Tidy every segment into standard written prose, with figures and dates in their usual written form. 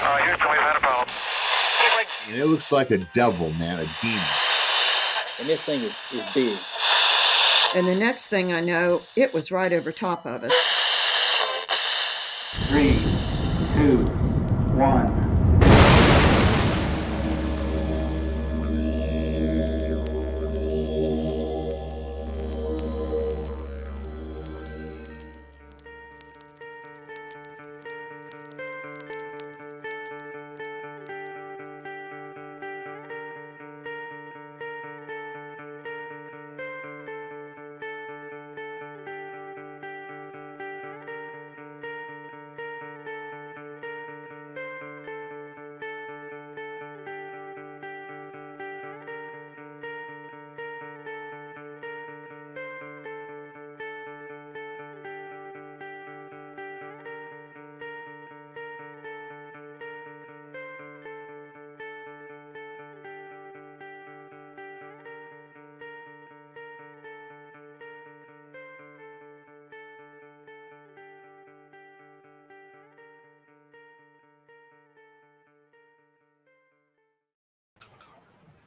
Houston, we've had a problem. And it looks like a devil, man, a demon. And this thing is big. And the next thing I know, it was right over top of us. 3, 2, 1.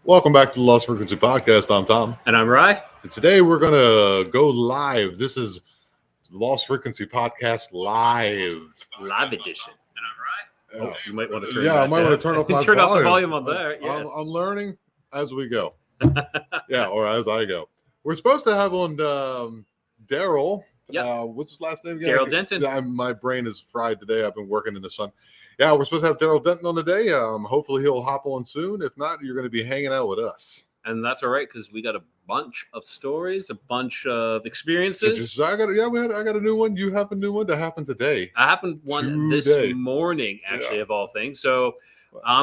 Welcome back to the Lost Frequency Podcast. I'm Tom. And I'm Rye. And today we're going to go live. This is Lost Frequency Podcast Live Edition. And I'm Rye. You might want to turn I might want to turn up my turn volume. up the volume on there. Yes. I'm learning as we go. Or as I go. We're supposed to have on Darrell. Yep. What's his last name again? Darrell Denton. My brain is fried today. I've been working in the sun. Yeah, we're supposed to have Darrell Denton on today. Hopefully he'll hop on soon. If not, you're going to be hanging out with us. And that's all right, because we got a bunch of stories, a bunch of experiences. I got a new one. You have a new one that happened today. I happened one this morning, actually, of all things. So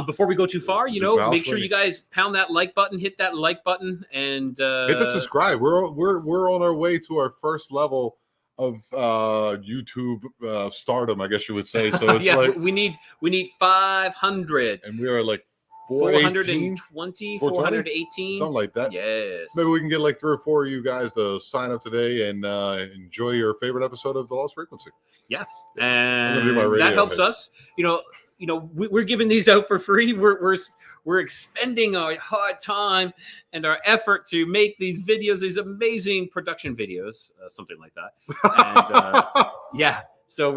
before we go too far, make sure you guys pound that like button, hit that like button, and hit the subscribe. We're on our way to our first level of YouTube stardom, I guess you would say. So it's like we need 500, and we are like 420, 418, something like that. Yes, maybe we can get like 3 or 4 of you guys to sign up today and enjoy your favorite episode of The Lost Frequency. Yeah, and that helps us. We're giving these out for free. We're expending our hard time and our effort to make these videos, these amazing production videos, something like that. And so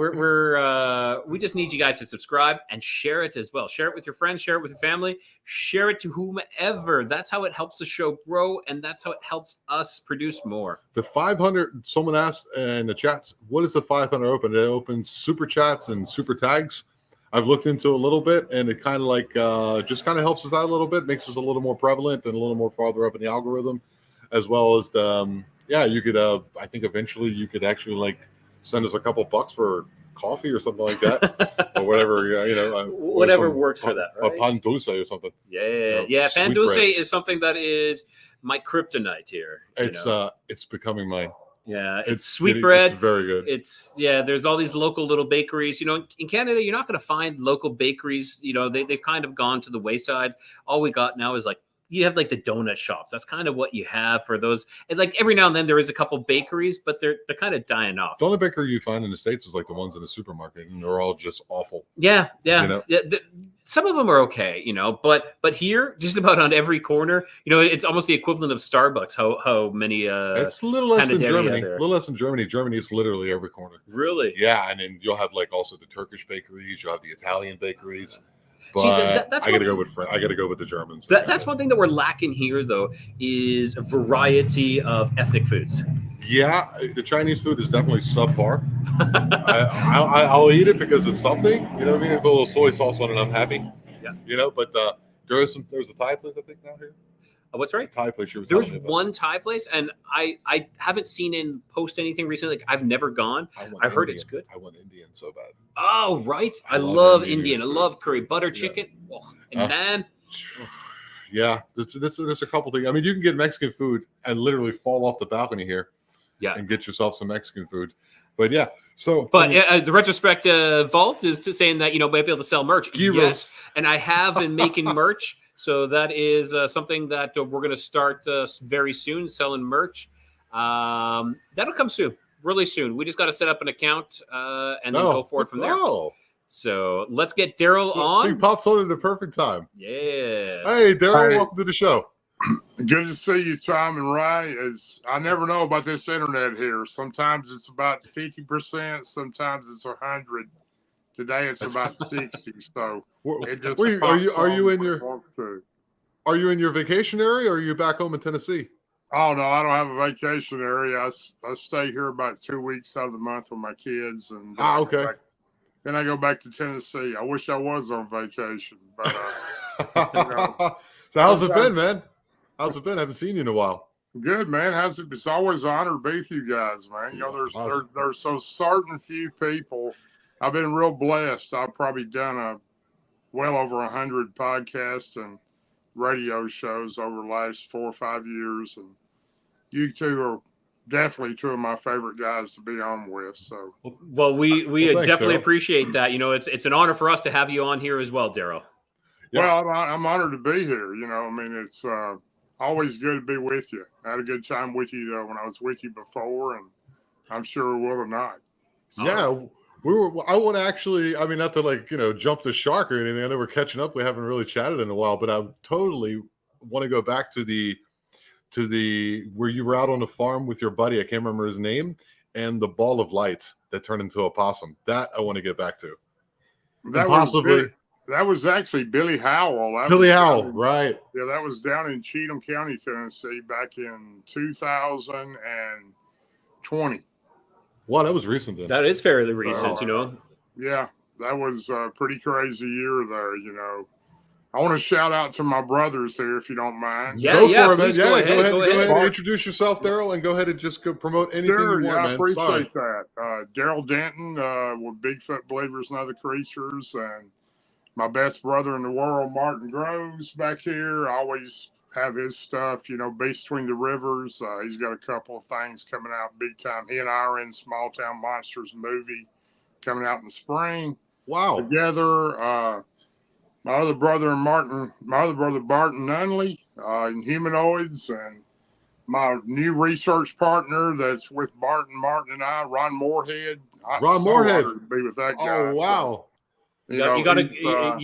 we just need you guys to subscribe and share it as well. Share it with your friends, share it with your family, share it to whomever. That's how it helps the show grow, and that's how it helps us produce more. The 500. Someone asked in the chats, "What is the 500 open?" It opens super chats and super tags. I've looked into a little bit, and it kind of just kind of helps us out a little bit, makes us a little more prevalent and a little more farther up in the algorithm, as well as you could I think eventually you could actually send us a couple bucks for coffee or something like that, or whatever whatever works for that, right? A pan dulce or something. Pan dulce is something that is my kryptonite here. It's becoming mine. Yeah, it's sweet bread. It's very good. There's all these local little bakeries. In Canada, you're not going to find local bakeries. They've kind of gone to the wayside. All we got now is you have the donut shops. That's kind of what you have for those. And every now and then there is a couple bakeries, but they're kind of dying off. The only bakery you find in the States is the ones in the supermarket, and they're all just awful. Yeah. Some of them are okay, but here, just about on every corner, it's almost the equivalent of Starbucks. How many? It's a little less than Germany. A little less than Germany. Germany is literally every corner. Really? Yeah, and then you'll have also the Turkish bakeries. You'll have the Italian bakeries. But that's I got to go with the Germans. That's one thing that we're lacking here, though, is a variety of ethnic foods. Yeah, the Chinese food is definitely subpar. I'll eat it because it's something. You know what I mean? With a little soy sauce on it, I'm happy. Yeah. But there's a Thai place I think now here. What's right? Thai place. There's one Thai place, and I haven't seen him post anything recently. I've never gone. I've heard it's good. I want Indian so bad. Oh, right. I love Indian. I love curry butter chicken. Yeah. Oh, and naan. Yeah, there's a couple things. I mean, you can get Mexican food and literally fall off the balcony here. Yeah, and get yourself some Mexican food. But yeah, so the retrospective vault is saying that might be able to sell merch. Gyros. Yes, and I have been making merch, so that is something that we're going to start very soon, selling merch. That'll come soon, really soon. We just got to set up an account and then go forward from there. So let's get Darrell He on. pops on at the perfect time. Yeah. Hey, Darrell, Hi. welcome to the show. Good to see you, Tom and Ray. I never know about this internet here. Sometimes it's about 50%, sometimes it's 100. Today it's about 60. So it just Are you in your vacation area, or are you back home in Tennessee? Oh no, I don't have a vacation area. I stay here about 2 weeks out of the month with my kids, and okay. Then I go back to Tennessee. I wish I was on vacation, but So how's it been, man? How's it been? I haven't seen you in a while. Good, man. It's always an honor to be with you guys, man. You know, there's so certain few people. I've been real blessed. I've probably done well over 100 podcasts and radio shows over the last 4 or 5 years, and you two are definitely two of my favorite guys to be on with. So, well, we thanks, definitely Darrell. appreciate that. You know, it's an honor for us to have you on here as well, Darrell. Yeah. Well, I'm honored to be here. You know, I mean, it's always good to be with you. I had a good time with you when I was with you before, and I'm sure we will tonight. So, Yeah, I want to actually. I mean, not to jump the shark or anything. I know we're catching up. We haven't really chatted in a while, but I totally want to go back to the where you were out on the farm with your buddy. I can't remember his name, and the ball of light that turned into a possum. That I want to get back to. That was actually Billy Howell. Billy Howell, right? Yeah, that was down in Cheatham County, Tennessee, back in 2020. Wow, that was recent then. That is fairly recent, you know. Yeah, that was a pretty crazy year there, you know. I want to shout out to my brothers here, if you don't mind. Yeah, go for it, please man. go ahead. Introduce yourself, Darrell, and go ahead and just go promote anything you want, man. I appreciate that. Darrell Denton with Bigfoot Believers and Other Creatures, and my best brother in the world, Martin Groves, back here. I always have his stuff, you know, Beast Between the Rivers. He's got a couple of things coming out big time. He and I are in Small Town Monsters movie coming out in the spring. Wow. Together. My other brother Barton Nunnelly in Humanoids, and my new research partner that's with Barton Martin and I, Ron Moorehead. Ron Moorehead. To be with that guy. Oh wow. You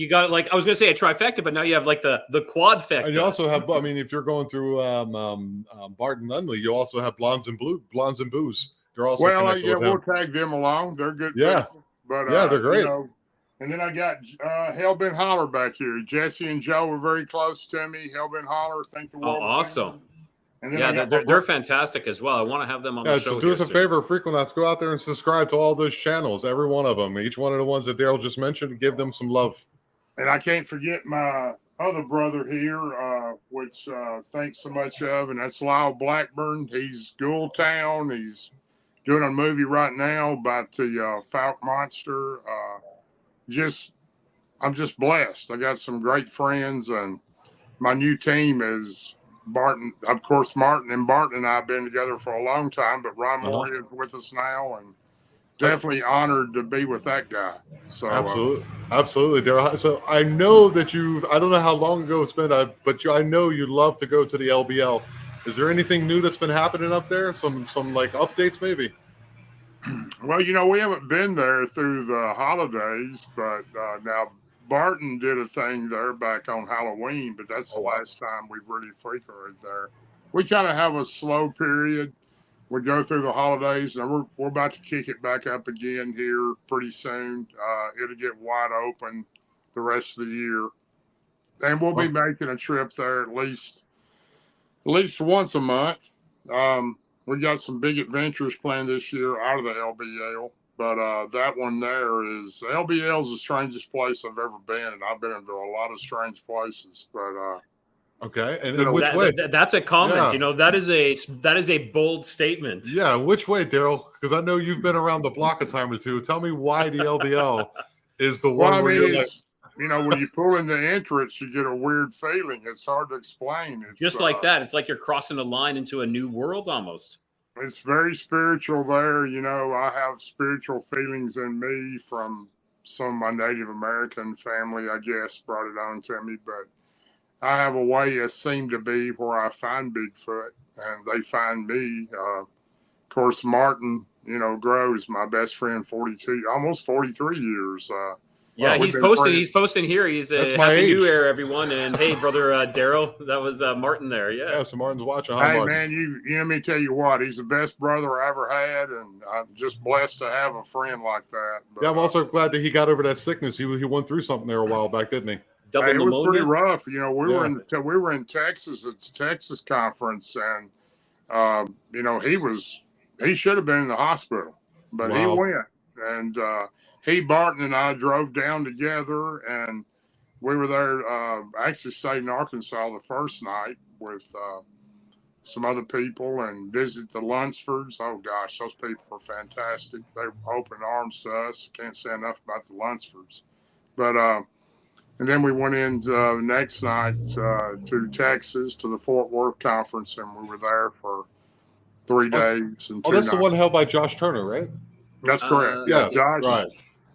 got like I was gonna say a trifecta, but now you have like the quadfecta. And you also have, I mean, if you're going through Barton Nunnelly, you also have Blondes and Booze. They're also we'll tag them along. They're good. Yeah, people, but they're great. You know, and then I got Hellbent Holler back here. Jesse and Joe were very close to me. Hellbent Holler, thank the world. Oh, awesome. And then yeah, they're fantastic as well. I want to have them on the show. So do us a favor, Frequenauts, go out there and subscribe to all those channels, every one of them. Each one of the ones that Darrell just mentioned, give them some love. And I can't forget my other brother here, which thanks so much of, and that's Lyle Blackburn. He's Ghoultown. He's doing a movie right now about the Falk Monster. I'm just blessed. I got some great friends, and my new team is Barton. Of course, Martin and I have been together for a long time, but Ron Moorehead is with us now, and definitely honored to be with that guy. So absolutely, Darrell. So I know that I don't know how long ago it's been, but I know you love to go to the LBL. Is there anything new that's been happening up there? Some like updates, maybe? Well, you know, we haven't been there through the holidays, but now Barton did a thing there back on Halloween, but that's the last time we've really frequented there. We kind of have a slow period. We go through the holidays, and we're about to kick it back up again here pretty soon. It'll get wide open the rest of the year, and we'll be making a trip there at least once a month. We got some big adventures planned this year out of the LBL, but that one there is LBL is the strangest place I've ever been, and I've been into a lot of strange places. But okay, and in which way? That's a comment. Yeah. You know, that is a bold statement. Yeah, which way, Darrell? Because I know you've been around the block a time or two. Tell me why the LBL is the one where you're like. You know, when you pull in the entrance, you get a weird feeling. It's hard to explain. It's just like that. It's like you're crossing a line into a new world almost. It's very spiritual there. You know, I have spiritual feelings in me from some of my Native American family, I guess, brought it on to me. But I have a way, it seemed to be, where I find Bigfoot and they find me. Of course, Martin, you know, Groves, my best friend, almost 43 years. Yeah, Wow, he's posting. He's posting here. He's That's my Happy New age. Year, everyone. And hey, brother Darrell, that was Martin there. Yeah. Yeah, so Martin's watching. Hi, Hey, Martin. man, let me tell you what, he's the best brother I ever had, and I'm just blessed to have a friend like that. But, Yeah, I'm also glad that he got over that sickness. He went through something there a while back, didn't he? Double it was pneumonia. pretty rough. You know, we were in Texas at the Texas conference, and you know, he should have been in the hospital, but he went, and Barton and I drove down together, and we were there. Actually, stayed in Arkansas the first night with some other people and visit the Lunsfords. Oh gosh, those people were fantastic. They opened arms to us. Can't say enough about the Lunsfords. But and then we went in next night to Texas to the Fort Worth conference, and we were there for 3 days and 2 that's nights. the one held by Josh Turner, right? That's correct. Yes, Josh. right.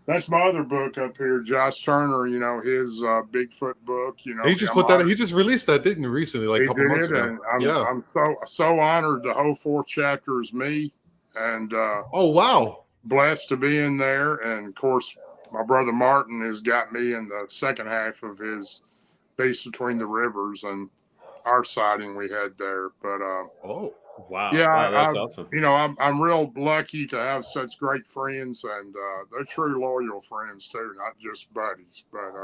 That's my other book up here, Josh Turner. You know, his Bigfoot book. You know, He just He just released that, didn't he, recently, like a couple months ago? And I'm so honored. The whole 4th chapter is me, and oh wow, blessed to be in there. And of course, my brother Martin has got me in the second half of his Beast Between the Rivers and our sighting we had there. But wow, yeah, that's awesome. You know, I'm real lucky to have such great friends, and they're true loyal friends too, not just buddies. But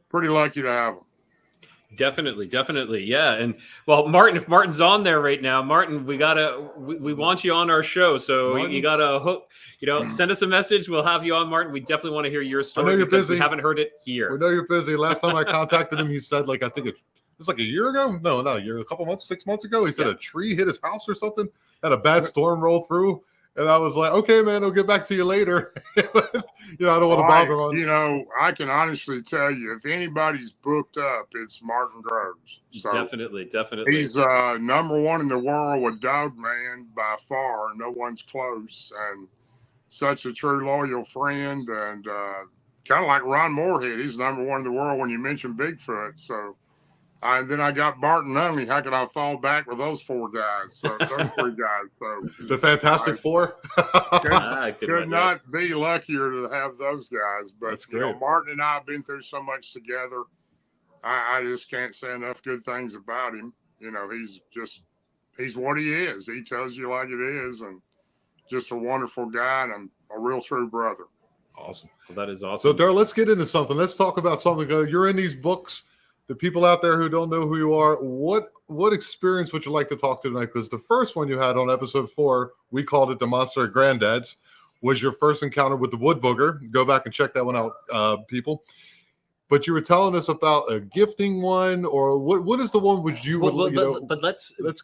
pretty lucky to have them. Definitely, yeah. And well, Martin, if Martin's on there right now, Martin, we want you on our show, so Martin, you gotta hook. You know, send us a message. We'll have you on, Martin. We definitely want to hear your story. I know you're busy. We haven't heard it here. We know you're busy. Last time I contacted him, he said, like, I think it's like a year ago. No, not a year. A couple months, 6 months ago. He said a tree hit his house or something. Had a bad storm roll through. And I was like, okay, man, I'll get back to you later. You know, I don't want to bother on. You know, I can honestly tell you, if anybody's booked up, it's Martin Groves. So definitely. He's number 1 in the world with Dogman by far. No one's close. And such a true loyal friend. And kind of like Ron Moorehead. He's number 1 in the world when you mention Bigfoot. So and then I got Barton Nunnelly. How could I fall back with those 4 guys? So those 3 guys. So the Fantastic Four. Could not be luckier to have those guys. But that's great. You know, Martin and I have been through so much together. I just can't say enough good things about him. You know, he's what he is. He tells you like it is, and just a wonderful guy and a real true brother. Awesome. Well, that is awesome. So, Darrell, let's get into something. Let's talk about something. You're in these books. The people out there who don't know who you are, what experience would you like to talk to tonight? Because the first one you had on episode 4, we called it the Monster at Granddad's, was your first encounter with the wood booger. Go back and check that one out, people. But you were telling us about a gifting one, or what is the one which you would, you know? But let's the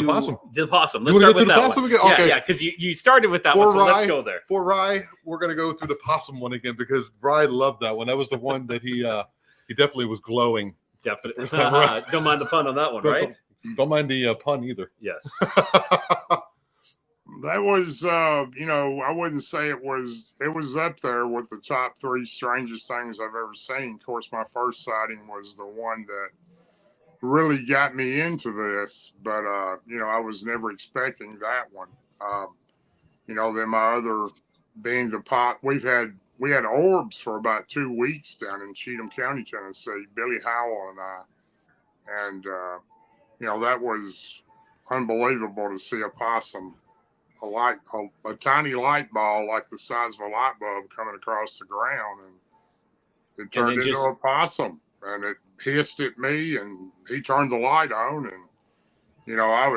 possum. The possum. Let's start with that one. Again? Okay. Yeah, because you started with that one, so let's go there. For Rye, we're going to go through the possum one again because Rye loved that one. That was the one that he definitely was glowing. Definitely. Don't mind the pun on that one, right? Don't mind the pun either. Yes. That was, you know, I wouldn't say it was up there with the top 3 strangest things I've ever seen. Of course, my first sighting was the one that really got me into this, but, you know, I was never expecting that one. You know, then my other being the pot, we had orbs for about 2 weeks down in Cheatham County, Tennessee, Billy Howell and I. And, you know, that was unbelievable to see a possum, a tiny light ball like the size of a light bulb coming across the ground. And it turned into a possum. And it hissed at me, and he turned the light on. And, you know, I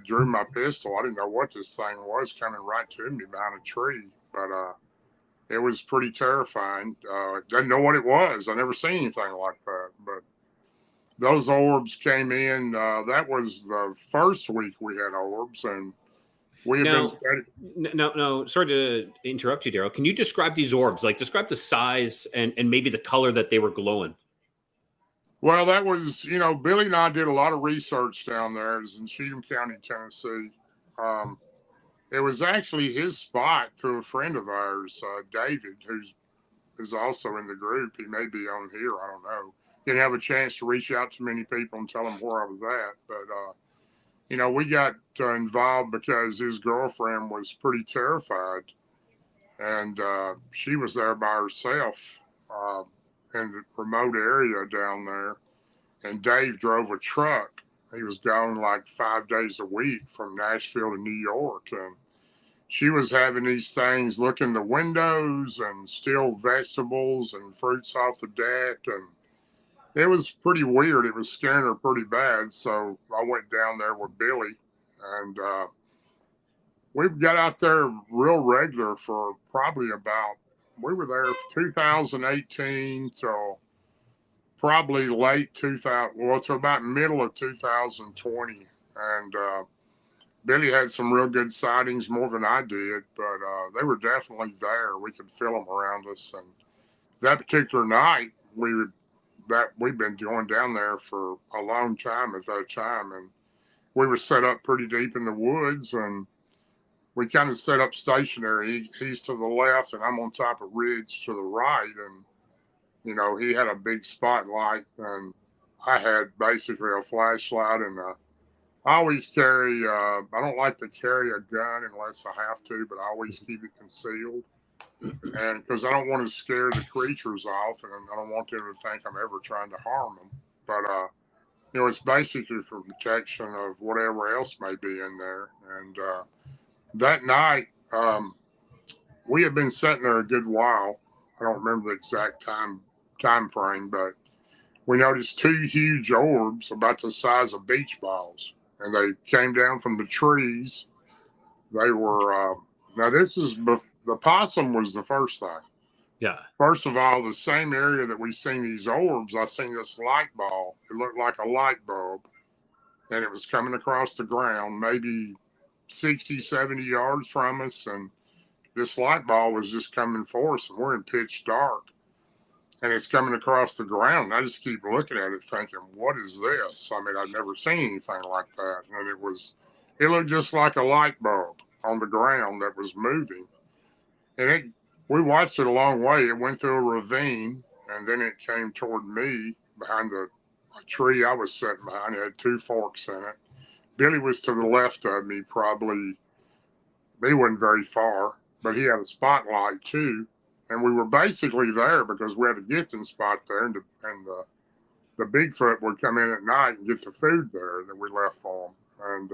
drew my pistol. I didn't know what this thing was coming right to me behind a tree. But, it was pretty terrifying. Didn't know what it was. I never seen anything like that. But those orbs came in. That was the first week we had orbs, and we have been studying. No. Sorry to interrupt you, Darrell. Can you describe these orbs? Like, describe the size and maybe the color that they were glowing. Well, that was, you know, Billy and I did a lot of research down there. It was in Cheatham County, Tennessee. It was actually his spot through a friend of ours, David, who is also in the group. He may be on here. I don't know. Didn't have a chance to reach out to many people and tell them where I was at. But, you know, we got involved because his girlfriend was pretty terrified and she was there by herself in the remote area down there. And Dave drove a truck. He was going like 5 days a week from Nashville to New York, and she was having these things look in the windows and steal vegetables and fruits off the deck, and it was pretty weird. It was scaring her pretty bad. So I went down there with Billy, and we got out there real regular for probably we were there 2018 till probably late 2000, well, to about middle of 2020. And Billy had some real good sightings, more than I did, but they were definitely there. We could feel them around us. And that particular night, we'd been going down there for a long time at that time, and we were set up pretty deep in the woods, and we kind of set up stationary. He's to the left, and I'm on top of ridge to the right, and you know, he had a big spotlight, and I had basically a flashlight, and I always carry. I don't like to carry a gun unless I have to, but I always keep it concealed, and because I don't want to scare the creatures off, and I don't want them to think I'm ever trying to harm them. But you know, it's basically for protection of whatever else may be in there. And that night, we had been sitting there a good while. I don't remember the exact time frame, but we noticed two huge orbs about the size of beach balls, and they came down from the trees. They were now this is the possum was the first thing. Yeah. First of all, the same area that we seen these orbs, I seen this light ball. It looked like a light bulb, and it was coming across the ground, maybe 60, 70 yards from us, and this light ball was just coming for us, and we're in pitch dark. And it's coming across the ground. And I just keep looking at it thinking, what is this? I mean, I'd never seen anything like that. And it looked just like a light bulb on the ground that was moving. And we watched it a long way. It went through a ravine, and then it came toward me behind a tree I was sitting behind. It had two forks in it. Billy was to the left of me, probably. He wasn't very far, but he had a spotlight too. And we were basically there because we had a gifting spot there, and the Bigfoot would come in at night and get the food there that we left for them. And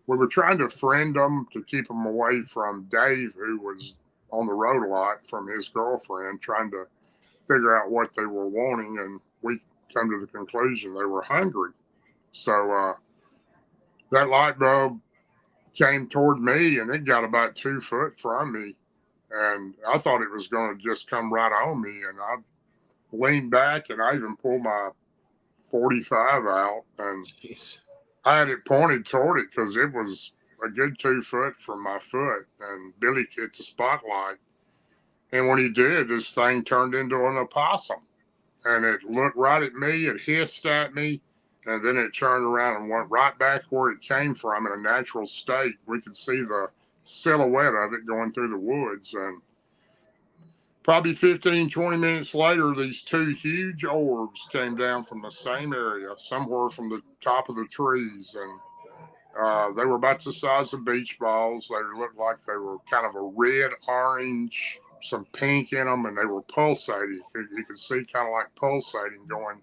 we were trying to friend them to keep them away from Dave, who was on the road a lot, from his girlfriend, trying to figure out what they were wanting. And we come to the conclusion they were hungry. So that light bulb came toward me, and it got about 2 foot from me. And I thought it was going to just come right on me. And I leaned back, and I even pulled my 45 out. And Jeez. I had it pointed toward it because it was a good 2 foot from my foot. And Billy hit the spotlight. And when he did, this thing turned into an opossum. And it looked right at me. It hissed at me. And then it turned around and went right back where it came from in a natural state. We could see the silhouette of it going through the woods. And probably 15, 20 minutes later, these two huge orbs came down from the same area, somewhere from the top of the trees. And they were about the size of beach balls. They looked like they were kind of a red, orange, some pink in them, and they were pulsating. You could see kind of like pulsating going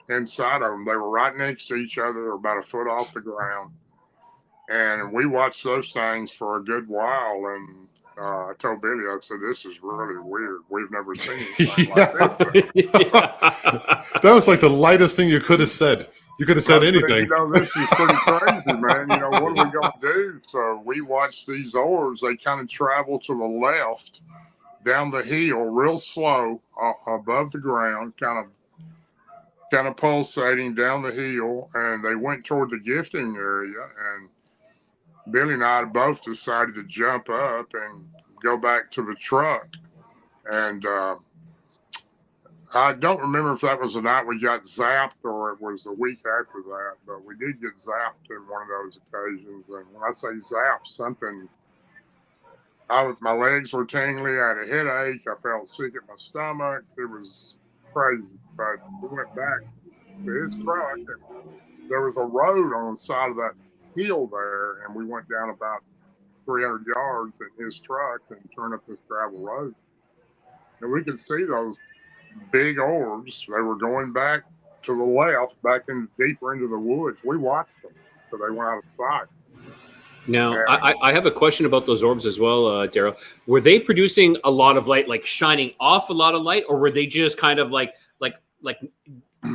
inside of them. They were right next to each other, about a foot off the ground. And we watched those things for a good while. And I told Billy, I said, this is really weird. We've never seen anything like that. That was like the lightest thing you could have said. You could have said anything. You know, this is pretty crazy, man. You know, what are we going to do? So we watched these orbs. They kind of travel to the left down the hill real slow above the ground, kind of pulsating down the hill. And they went toward the gifting area. And Billy and I both decided to jump up and go back to the truck. And I don't remember if that was the night we got zapped or it was the week after that, but we did get zapped in one of those occasions. And when I say zapped, my legs were tingly, I had a headache, I felt sick at my stomach. It was crazy. But we went back to his truck, and there was a road on the side of that hill there, and we went down about 300 yards in his truck and turn up this gravel road. And we could see those big orbs. They were going back to the left, deeper into the woods. We watched them, so they went out of sight. Now, I have a question about those orbs as well, Darrell. Were they producing a lot of light, like shining off a lot of light, or were they just kind of like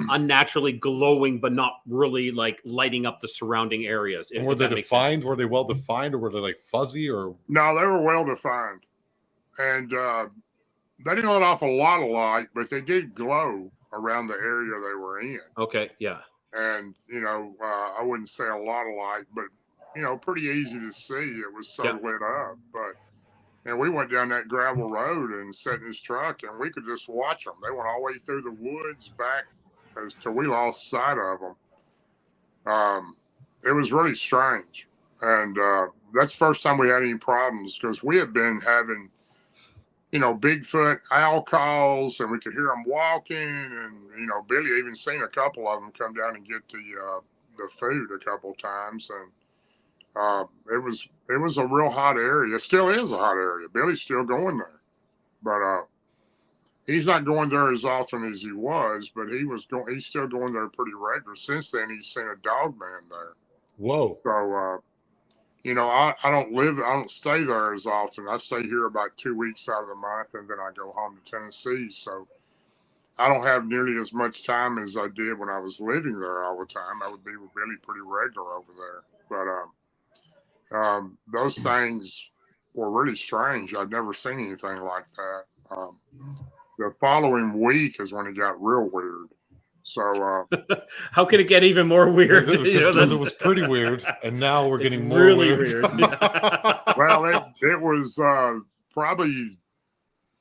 unnaturally glowing, but not really like lighting up the surrounding areas? And were they defined? Were they well defined, or were they like fuzzy? Or no, they were well defined, and they didn't let off a lot of light, but they did glow around the area they were in. Okay, yeah. And I wouldn't say a lot of light, but pretty easy to see. It was so lit up. And we went down that gravel road and sat in his truck, and we could just watch them. They went all the way through the woods back till we lost sight of them. It was really strange. And that's the first time we had any problems, because we had been having, Bigfoot owl calls, and we could hear them walking. And, Billy even seen a couple of them come down and get the food a couple of times. And it was a real hot area. It still is a hot area. Billy's still going there, but he's not going there as often as he was. But he's still going there pretty regular. Since then, he's seen a Dogman there. Whoa! So I don't stay there as often. I stay here about 2 weeks out of the month, and then I go home to Tennessee. So I don't have nearly as much time as I did when I was living there all the time. I would be with Billy pretty regular over there, but. Those things were really strange. I'd never seen anything like that. The following week is when it got real weird. So how could it get even more weird? It was pretty weird, and now we're getting more really weird. Well, it was probably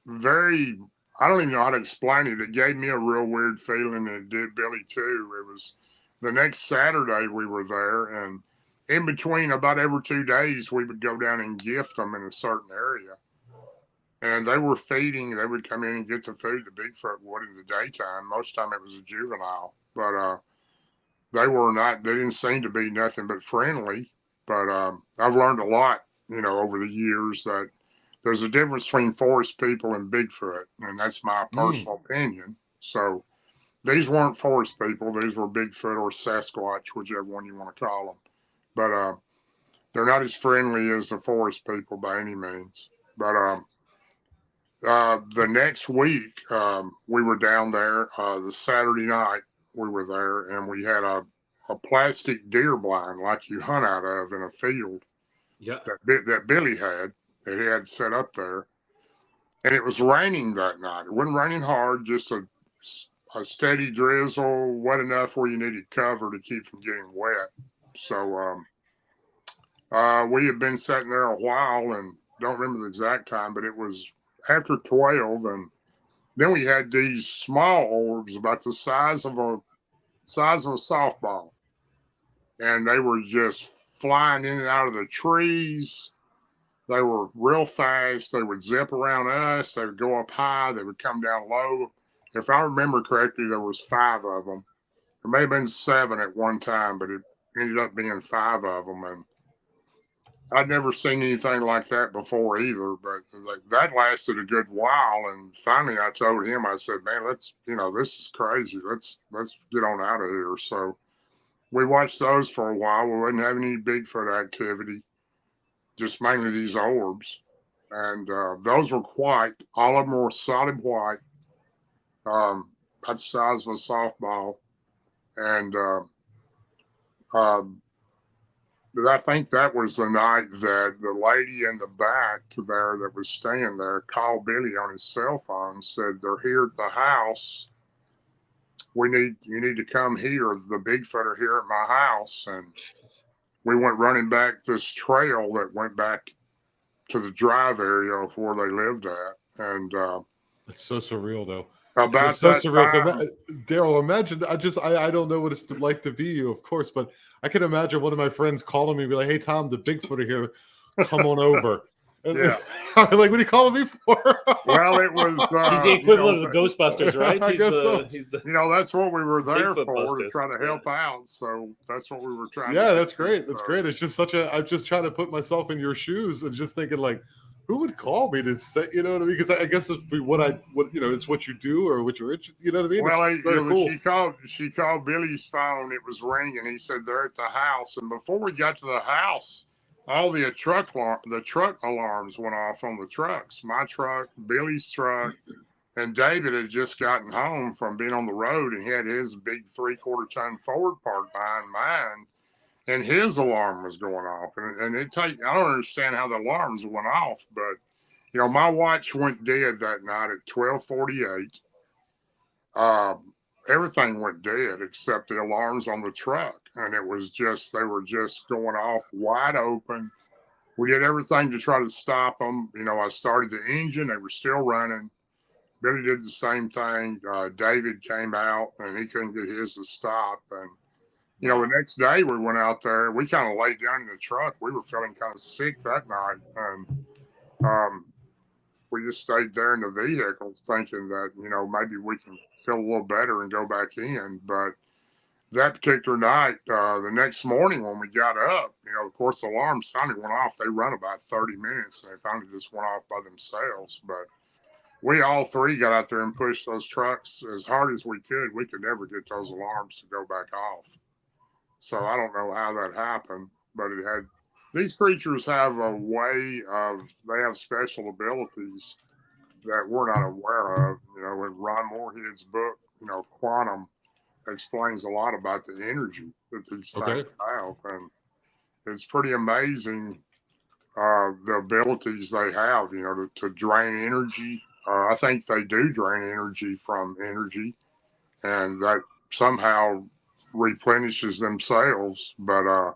very. I don't even know how to explain it. It gave me a real weird feeling, and it did Billy too. It was the next Saturday we were there, and in between, about every 2 days, we would go down and gift them in a certain area. And they were feeding. They would come in and get the food the Bigfoot would in the daytime. Most time it was a juvenile. But they didn't seem to be nothing but friendly. But I've learned a lot, over the years, that there's a difference between forest people and Bigfoot. And that's my personal opinion. So these weren't forest people. These were Bigfoot or Sasquatch, whichever one you want to call them. But they're not as friendly as the forest people by any means. But the next week, we were down there. The Saturday night, we were there, and we had a plastic deer blind like you hunt out of in a field. Yeah. That Billy had, that he had set up there. And it was raining that night. It wasn't raining hard, just a steady drizzle, wet enough where you needed cover to keep from getting wet. So we had been sitting there a while, and don't remember the exact time, but it was after 12, and then we had these small orbs about the size of a softball, and they were just flying in and out of the trees. They were real fast. They would zip around us. They would go up high. They would come down low. If I remember correctly, there was 5 of them. There may have been 7 at one time, but it ended up being 5 of them, and I'd never seen anything like that before either. But that lasted a good while, and finally I told him, I said, "Man, let's, this is crazy. Let's get on out of here." So we watched those for a while. We wasn't having any Bigfoot activity, just mainly these orbs, and those were white. All of them were solid white, about the size of a softball, and but I think that was the night that the lady in the back there that was staying there called Billy on his cell phone, said, "They're here at the house. You need to come here. The Bigfoot are here at my house." And we went running back this trail that went back to the drive area of where they lived at. And it's so surreal, though. About it's so that surreal. Time, Darrell, imagine. I don't know what it's like to be you, of course, but I can imagine one of my friends calling me, be like, "Hey, Tom, the Bigfoot are here. Come on over." Yeah. I'm like, what are you calling me for? Well, it was. He's the equivalent of the Ghostbusters, right? I guess so. He's the That's what we were there Bigfoot for, to busters. try to help out. So that's what we were trying. Yeah, to that's do. great. That's So, great. It's just I'm just trying to put myself in your shoes and just thinking like, who would call me to say, you know what I mean? Because I guess it's it's what you do or what you're interested. You know what I mean? Well, Cool. she called Billy's phone. It was ringing. He said they're at the house, and before we got to the house, all the truck alarms went off on the trucks. My truck, Billy's truck, and David had just gotten home from being on the road, and he had his big 3/4 ton Ford parked behind mine, and his alarm was going off. And I don't understand how the alarms went off, but my watch went dead that night at 12:48. Everything went dead except the alarms on the truck, and they were just going off wide open. We did everything to try to stop them. I started the engine; they were still running. Billy did the same thing. David came out, and he couldn't get his to stop. And the next day we went out there. We kind of laid down in the truck. We were feeling kind of sick that night, and we just stayed there in the vehicle thinking that, maybe we can feel a little better and go back in. But that particular night, the next morning when we got up, of course, the alarms finally went off. They run about 30 minutes and they finally just went off by themselves. But we all three got out there and pushed those trucks as hard as we could. We could never get those alarms to go back off. So I don't know how that happened, but these creatures have a way they have special abilities that we're not aware of. In Ron Moorehead's book, Quantum, explains a lot about the energy that these things have. And it's pretty amazing the abilities they have, to drain energy. I think they do drain energy from energy, and that somehow replenishes themselves. But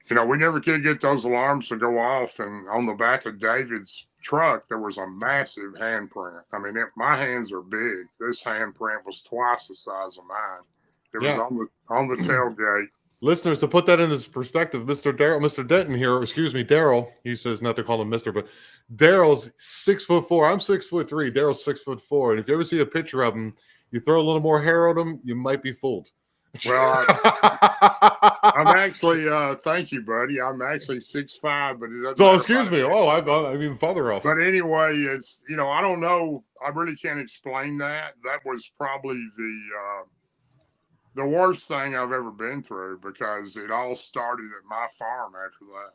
we never could get those alarms to go off. And on the back of David's truck, there was a massive handprint. I mean, my hands are big. This handprint was twice the size of mine. It was on the tailgate. Listeners, to put that in his perspective, Mr. Denton here, excuse me, Darrell, he says not to call him Mr., but Darrell's 6'4". I'm 6'3". Darrell's 6'4". And if you ever see a picture of him, you throw a little more hair on him, you might be fooled. Well, I'm actually, thank you, buddy. I'm actually 6'5", but it doesn't. Oh, excuse me. Oh, I'm even farther off. But anyway, it's, I don't know. I really can't explain that. That was probably the worst thing I've ever been through, because it all started at my farm after that.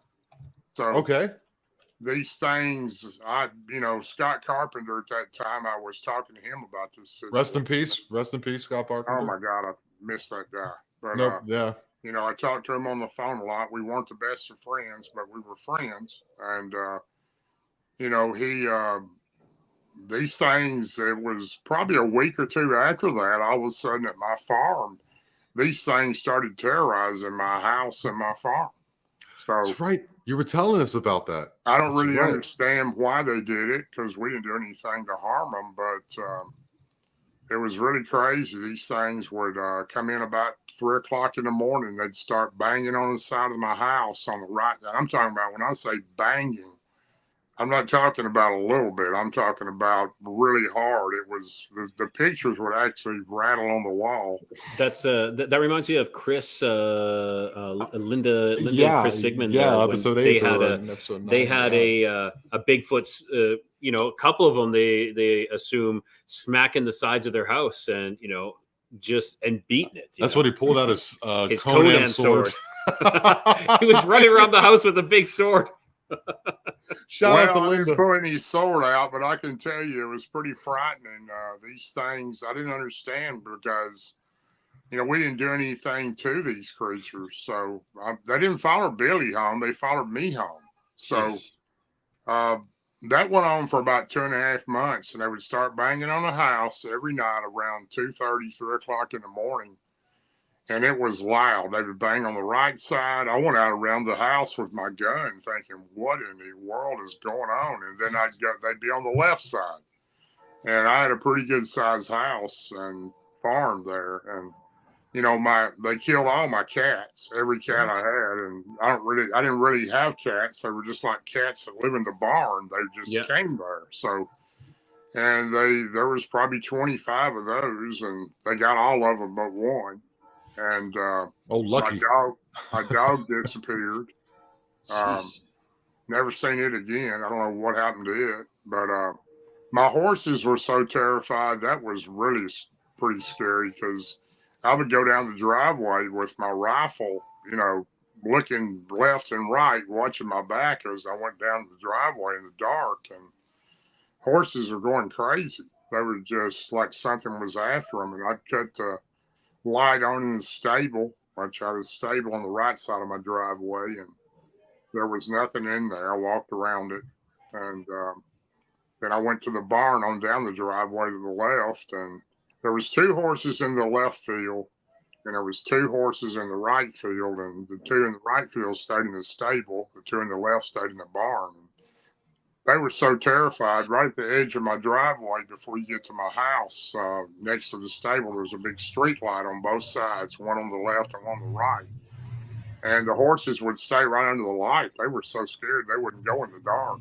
So these things, Scott Carpenter at that time, I was talking to him about this system. Rest in peace, Scott Carpenter. Oh my God, I miss that guy. But yeah. I talked to him on the phone a lot. We weren't the best of friends, but we were friends. And these things, it was probably a week or two after that, all of a sudden at my farm, these things started terrorizing my house and my farm. So that's right. You were telling us about that. I don't really understand why they did it, because we didn't do anything to harm them, but it was really crazy. These things would come in about 3 o'clock in the morning. They'd start banging on the side of my house on the right. I'm talking about, when I say banging, I'm not talking about a little bit. I'm talking about really hard. It was the pictures would actually rattle on the wall. That's that reminds me of Chris, Linda and Chris Sigmund. Yeah, episode 8. They had a Bigfoot's. A couple of them they assume smacking the sides of their house and and beating it. That's what he pulled out his Conan sword. He was running around the house with a big sword. Shout out to I Linda. didn't pull any sword out, but I can tell you it was pretty frightening. These things I didn't understand, because we didn't do anything to these creatures. So they didn't follow Billy home; they followed me home. So that went on for about 2.5 months, and they would start banging on the house every night around 2:30, 3 o'clock in the morning. And it was loud. They would bang on the right side. I went out around the house with my gun thinking, what in the world is going on? And then they'd be on the left side. And I had a pretty good sized house and farm there. And you know, they killed all my cats, every cat I had, and I didn't really have cats. They were just like cats that live in the barn. They just came there. So, and there was probably 25 of those, and they got all of them but one. And lucky. my dog disappeared. Never seen it again. I don't know what happened to it, but my horses were so terrified. That was really pretty scary because I would go down the driveway with my rifle, you know, looking left and right, watching my back as I went down the driveway in the dark, and horses were going crazy. They were just like something was after them, and I'd cut the light on in the stable. I tried the stable on the right side of my driveway, and there was nothing in there. I walked around it, and then I went to the barn on down the driveway to the left, and there was 2 horses in the left field, and there was 2 horses in the right field, and the 2 in the right field stayed in the stable. The 2 in the left stayed in the barn. They were so terrified. Right at the edge of my driveway, before you get to my house, next to the stable, there's a big street light on both sides, one on the left and one on the right. And the horses would stay right under the light. They were so scared they wouldn't go in the dark.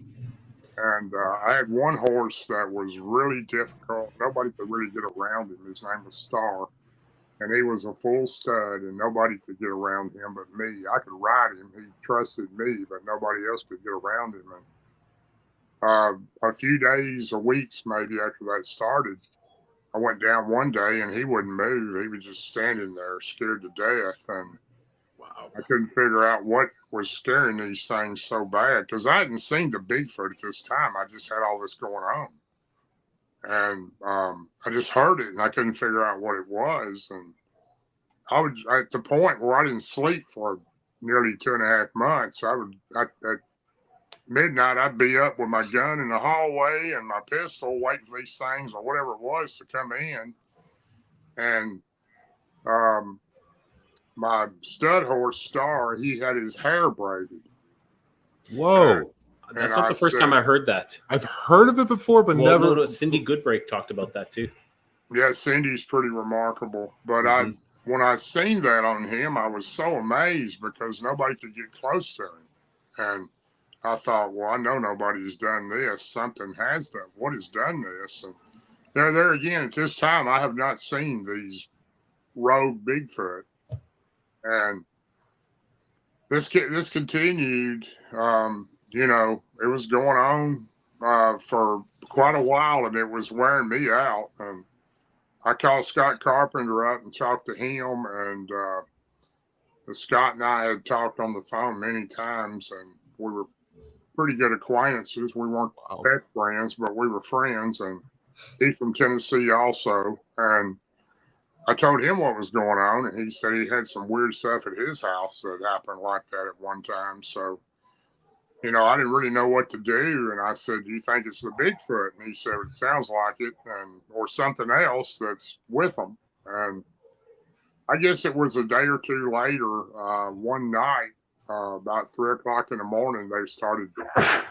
And I had one horse that was really difficult. Nobody could really get around him. His name was Star. And he was a full stud, and nobody could get around him but me. I could ride him. He trusted me, but nobody else could get around him. And a few days or weeks maybe after that started, I went down one day, and he wouldn't move. He was just standing there scared to death. And I couldn't figure out what was scaring these things so bad, because I hadn't seen the Bigfoot at this time. I just had all this going on. And I just heard it, and I couldn't figure out what it was. And I was at the point where I didn't sleep for nearly 2.5 months. At midnight, I'd be up with my gun in the hallway and my pistol, waiting for these things or whatever it was to come in. And my stud horse, Star, he had his hair braided. Whoa. That's not the first time I heard that. I've heard of it before, but never. No, Cindy Goodbreak talked about that too. Yeah, Cindy's pretty remarkable. But when I seen that on him, I was so amazed because nobody could get close to him. And I thought, well, I know nobody's done this. Something has done. What has done this? And there again, at this time, I have not seen these rogue Bigfoot. And this continued. You know, it was going on for quite a while, and it was wearing me out. And I called Scott Carpenter up and talked to him, and Scott and I had talked on the phone many times, and we were pretty good acquaintances. We weren't best friends, but we were friends, and he's from Tennessee also. And I told him what was going on, and he said he had some weird stuff at his house that happened like that at one time. So, you know, I didn't really know what to do. And I said, do you think it's the Bigfoot? And he said, it sounds like it, or something else that's with them. And I guess it was a day or two later, one night, about 3 o'clock in the morning, they started. I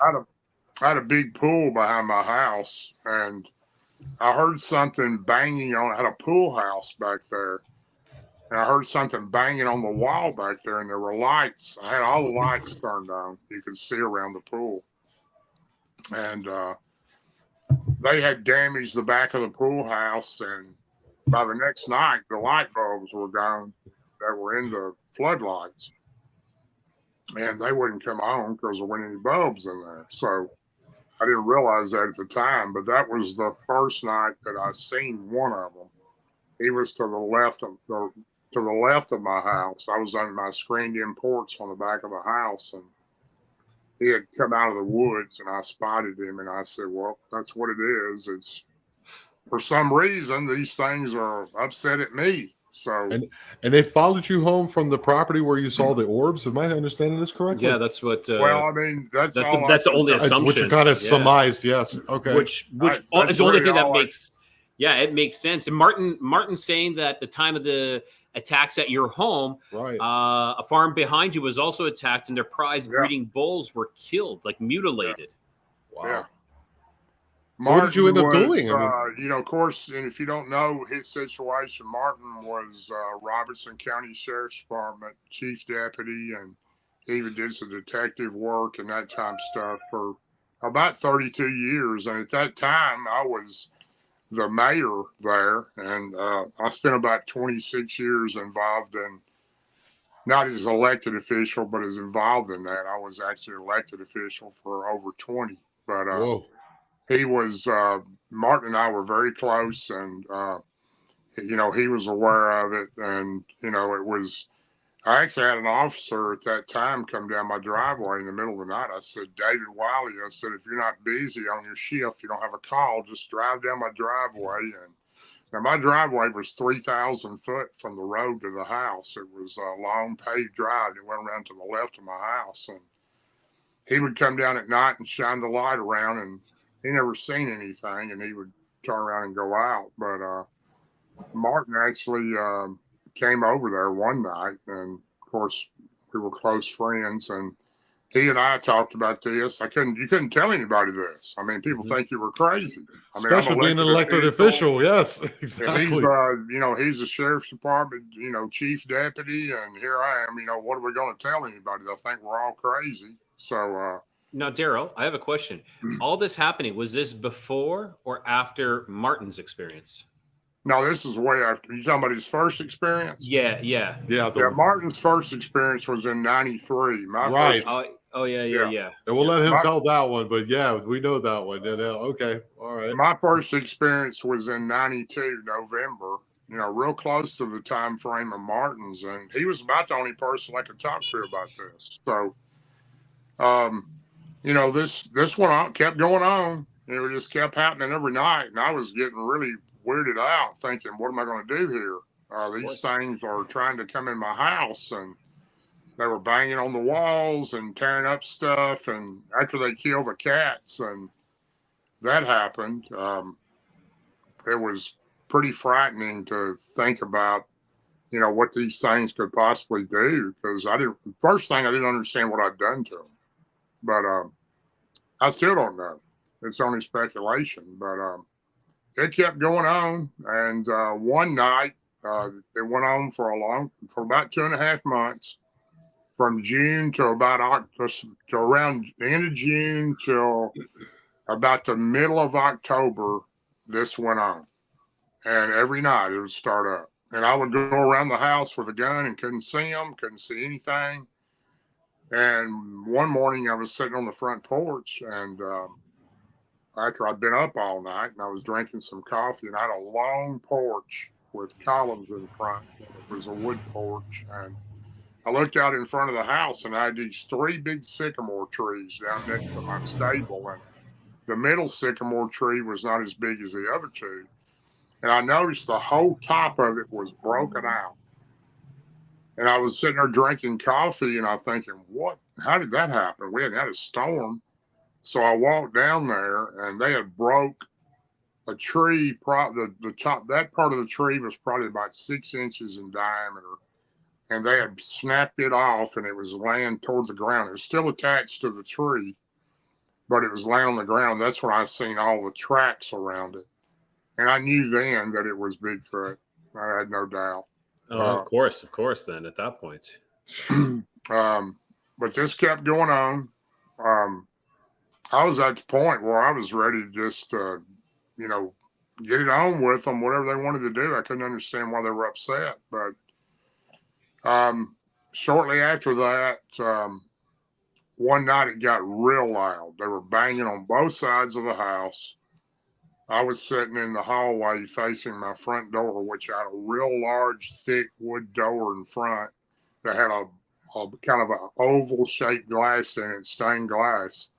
had a big pool behind my house, and I heard something banging on. I had a pool house back there. And I heard something banging on the wall back there, and there were lights. I had all the lights turned on. You could see around the pool. And they had damaged the back of the pool house, and by the next night, the light bulbs were gone that were in the floodlights. And they wouldn't come on because there weren't any bulbs in there. So I didn't realize that at the time, but that was the first night that I seen one of them. He was to the left of my house. I was on my screened-in porch on the back of the house, and he had come out of the woods, and I spotted him, and I said, well, that's what it is. It's, for some reason, these things are upset at me. So and they followed you home from the property where you saw the orbs. Am I understanding this correctly? Yeah, that's what. Well, I mean, that's the only assumption. Which you kind of surmised, yes. Okay. Which is the only thing that makes. Yeah, it makes sense. And Martin saying that at the time of the attacks at your home, right, a farm behind you was also attacked, and their prize breeding bulls were killed, like mutilated. Wow. So what did you end up was, doing? you know, of course, and if you don't know his situation, Martin was Robertson County Sheriff's Department chief deputy, and he even did some detective work and that type of stuff for about 32 years. And at that time, I was the mayor there, and I spent about 26 years involved in, not as elected official, but as involved in that. I was actually elected official for over 20. But Whoa. he was, Martin and I were very close, and, you know, he was aware of it. And, you know, it was, I actually had an officer at that time come down my driveway in the middle of the night. I said, David Wiley, I said, if you're not busy on your shift, you don't have a call, just drive down my driveway. And now my driveway was 3,000 foot from the road to the house. It was a long paved drive. It went around to the left of my house. And he would come down at night and shine the light around, and he never seen anything, and he would turn around and go out. But Martin actually came over there one night, and of course we were close friends, and he and I talked about this. You couldn't tell anybody this. I mean, people think you were crazy. I mean, Especially being an elected official. Yes, exactly. He's, you know, he's the sheriff's department, you know, chief deputy, and here I am. You know, what are we going to tell anybody? They'll think we're all crazy. So now, Darrell, I have a question. All this happening, was this before or after Martin's experience? No, this is way after. You talking about his first experience? Yeah. Martin's first experience was in '93. Right. Yeah. And we'll let him tell that one, but yeah, we know that one. Okay, all right. My first experience was in '92, November. You know, real close to the time frame of Martin's, and he was about the only person I could talk to about this. So, you know, this went on, kept going on. It just kept happening every night, and I was getting really weirded out, thinking, what am I going to do here? These things are trying to come in my house, and they were banging on the walls and tearing up stuff. And after they killed the cats, and that happened, it was pretty frightening to think about, you know, what these things could possibly do. Because first thing, I didn't understand what I'd done to them, but I still don't know. It's only speculation, but it kept going on. And one night, it went on for about 2.5 months, from June to around the end of June till about the middle of October. This went on, and every night it would start up. And I would go around the house with a gun and couldn't see them, couldn't see anything. And one morning I was sitting on the front porch, and after I'd been up all night, and I was drinking some coffee, and I had a long porch with columns in front. It was a wood porch, and I looked out in front of the house, and I had these 3 big sycamore trees down next to my stable, and the middle sycamore tree was not as big as the other 2. And I noticed the whole top of it was broken out. And I was sitting there drinking coffee, and I'm thinking, how did that happen? We hadn't had a storm. So I walked down there, and they had broke a tree. The top, that part of the tree was probably about 6 inches in diameter. And they had snapped it off, and it was laying toward the ground. It was still attached to the tree, but it was laying on the ground. That's when I seen all the tracks around it. And I knew then that it was Bigfoot. I had no doubt. Oh, of course, then at that point. But this kept going on. I was at the point where I was ready to just, you know, get it on with them, whatever they wanted to do. I couldn't understand why they were upset. But shortly after that, one night it got real loud. They were banging on both sides of the house. I was sitting in the hallway facing my front door, which had a real large, thick wood door in front that had a kind of an oval-shaped glass in it, stained glass.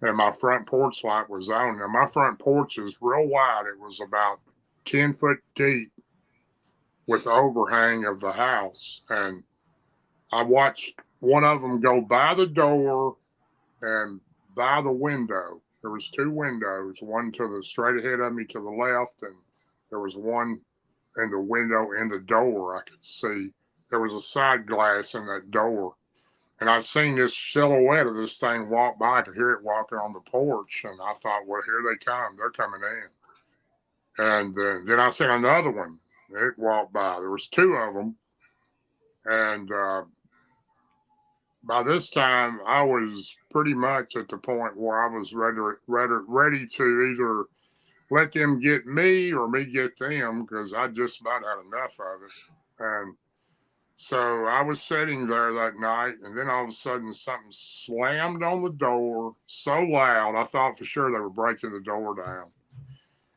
And my front porch light was on. Now, my front porch is real wide. It was about 10 foot deep with the overhang of the house. And I watched one of them go by the door and by the window. There was 2 windows, one to the straight ahead of me to the left, and there was one in the window in the door I could see. There was a side glass in that door. And I seen this silhouette of this thing walk by. I could hear it walking on the porch. And I thought, well, here they come. They're coming in. And then I seen another one. It walked by. There was 2 of them. And by this time, I was pretty much at the point where I was ready to either let them get me or me get them, because I just about had enough of it. And so I was sitting there that night, and then all of a sudden something slammed on the door so loud, I thought for sure they were breaking the door down.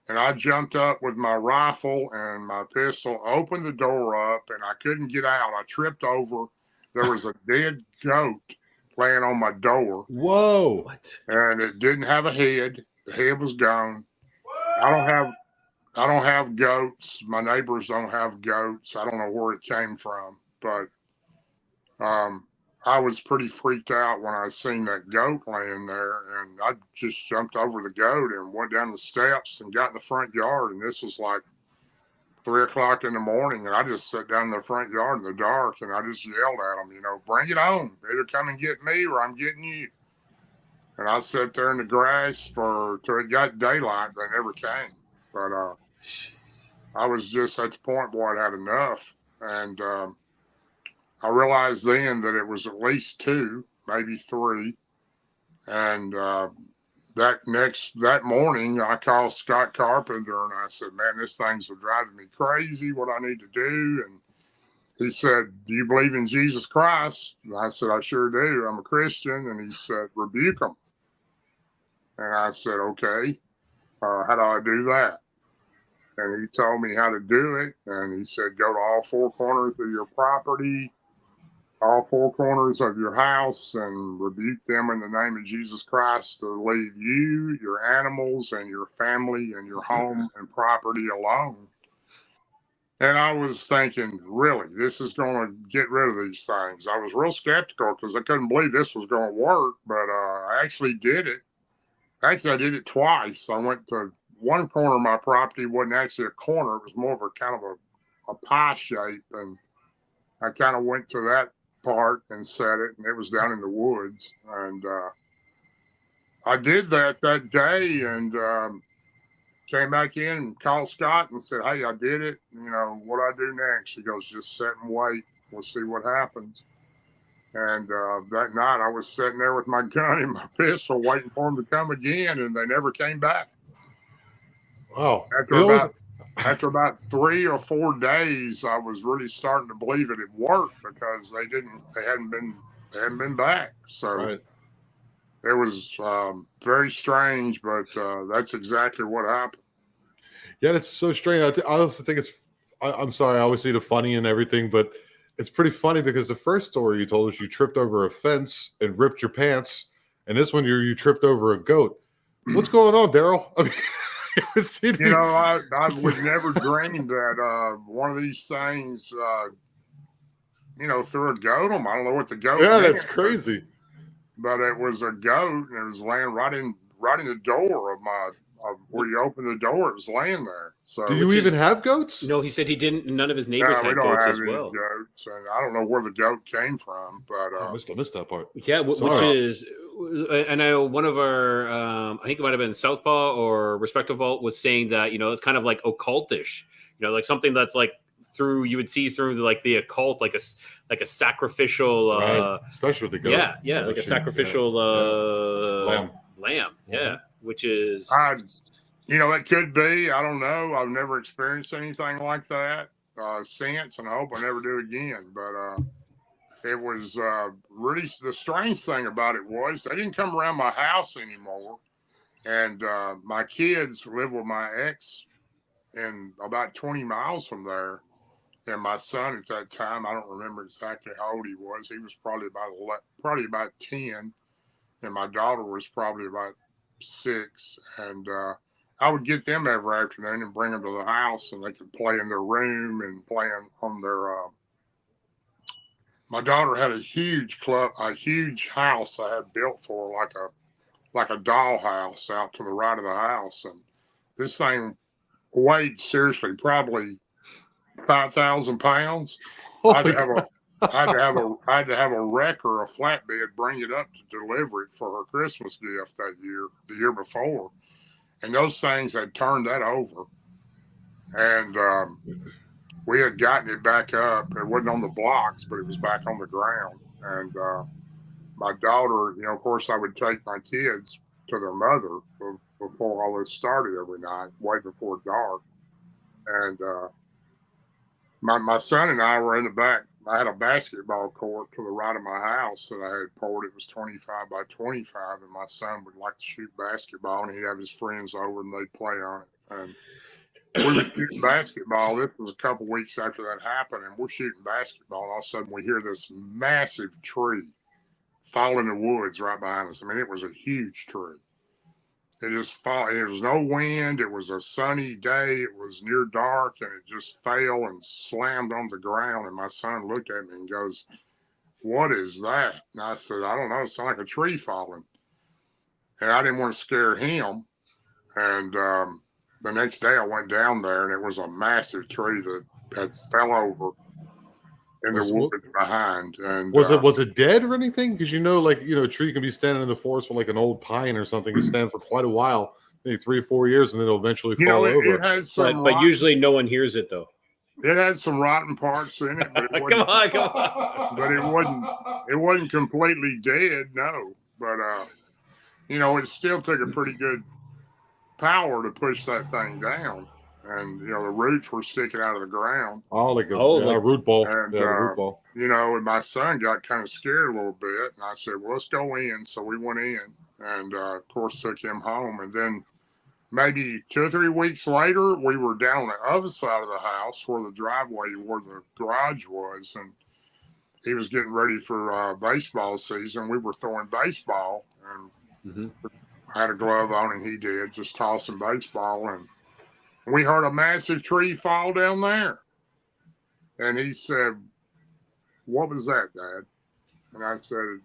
And I jumped up with my rifle and my pistol, opened the door up, and I couldn't get out. I tripped over. There was a dead goat laying on my door. Whoa. What? And it didn't have a head. The head was gone. I don't have goats. My neighbors don't have goats. I don't know where it came from, but I was pretty freaked out when I seen that goat laying there, and I just jumped over the goat and went down the steps and got in the front yard. And this was like 3 o'clock in the morning, and I just sat down in the front yard in the dark, and I just yelled at them, bring it on. Either come and get me or I'm getting you. And I sat there in the grass till it got daylight. They never came. But I was just at the point where I had enough. And I realized then that it was at least 2, maybe 3. And that morning, I called Scott Carpenter and I said, man, this thing's driving me crazy. What I need to do? And he said, do you believe in Jesus Christ? And I said, I sure do. I'm a Christian. And he said, rebuke them. And I said, okay, how do I do that? And he told me how to do it. And he said, go to all 4 corners of your property, all 4 corners of your house, and rebuke them in the name of Jesus Christ to leave you, your animals, and your family, and your home and property alone. And I was thinking, really, this is going to get rid of these things. I was real skeptical because I couldn't believe this was going to work, but I actually did it. Actually, I did it twice. I went to one corner of my property. Wasn't actually a corner. It was more of a kind of a pie shape. And I kind of went to that part and set it, and it was down in the woods. And I did that day and came back in and called Scott and said, hey, I did it. What do I do next? He goes, just sit and wait. We'll see what happens. And that night I was sitting there with my gun and my pistol waiting for them to come again, and they never came back. Wow. After about 3 or 4 days, I was really starting to believe it had worked because they hadn't been back. So right. It was very strange, but that's exactly what happened. Yeah, it's so strange. I also think I'm sorry, I always see the funny and everything, but it's pretty funny because the first story you told us you tripped over a fence and ripped your pants, and this one you tripped over a goat. What's going on, Darrell? I mean, I would never dream that one of these things, threw a goat on. I don't know what the goat. Yeah, that's crazy. But it was a goat, and it was laying right in the door of where you open the door. It was laying there. So, do you even have goats? No, he said he didn't. None of his neighbors had goats as well. Goats, and I don't know where the goat came from, but I missed that part. Yeah, which is, and I know one of our, I think it might have been Southpaw or Respective Vault was saying that it's kind of like occultish, like something that's like you would see through the occult, like a sacrificial, right. Especially with the goat. Yeah, like a sacrificial lamb. Yeah. Which is, it could be. I don't know. I've never experienced anything like that since, and I hope I never do again. But it was really the strange thing about it was they didn't come around my house anymore, and my kids live with my ex, and about 20 miles from there. And my son at that time, I don't remember exactly how old he was. He was probably about 10, and my daughter was probably about 6, and I would get them every afternoon and bring them to the house, and they could play in their room and play on their. My daughter had a huge house I had built for like a doll house out to the right of the house, and this thing weighed seriously probably 5,000 pounds. I had to have a wrecker, a flatbed, bring it up to deliver it for her Christmas gift that year, the year before, and those things had turned that over, and we had gotten it back up. It wasn't on the blocks, but it was back on the ground. And my daughter, of course, I would take my kids to their mother before all this started every night, way before dark, and my son and I were in the back. I had a basketball court to the right of my house that I had poured. It was 25 by 25, and my son would like to shoot basketball, and he'd have his friends over, and they'd play on it. And we were shooting basketball. This was a couple weeks after that happened, and we're shooting basketball, and all of a sudden we hear this massive tree fall in the woods right behind us. I mean, it was a huge tree. It just fell. There was no wind. It was a sunny day. It was near dark, and it just fell and slammed on the ground. And my son looked at me and goes, "What is that?" And I said, "I don't know. It sounded like a tree falling." And I didn't want to scare him. And the next day I went down there, and it was a massive tree that had fell over in the woods behind. And was it dead or anything? Because a tree can be standing in the forest for like an old pine or something. It stand for quite a while, maybe 3 or 4 years, and then it'll eventually fall over. It has some but usually no one hears it though. It had some rotten parts in it, but it come on. But it wasn't completely dead, no. But it still took a pretty good power to push that thing down. And the roots were sticking out of the ground. Oh, like a root ball. And root ball. And my son got kind of scared a little bit, and I said, "Well, let's go in." So we went in, and of course took him home. And then maybe 2 or 3 weeks later, we were down on the other side of the house where the driveway, where the garage was, and he was getting ready for baseball season. We were throwing baseball, and I had a glove on, and he did, just tossing baseball, and we heard a massive tree fall down there. And he said, "What was that, Dad?" And I said,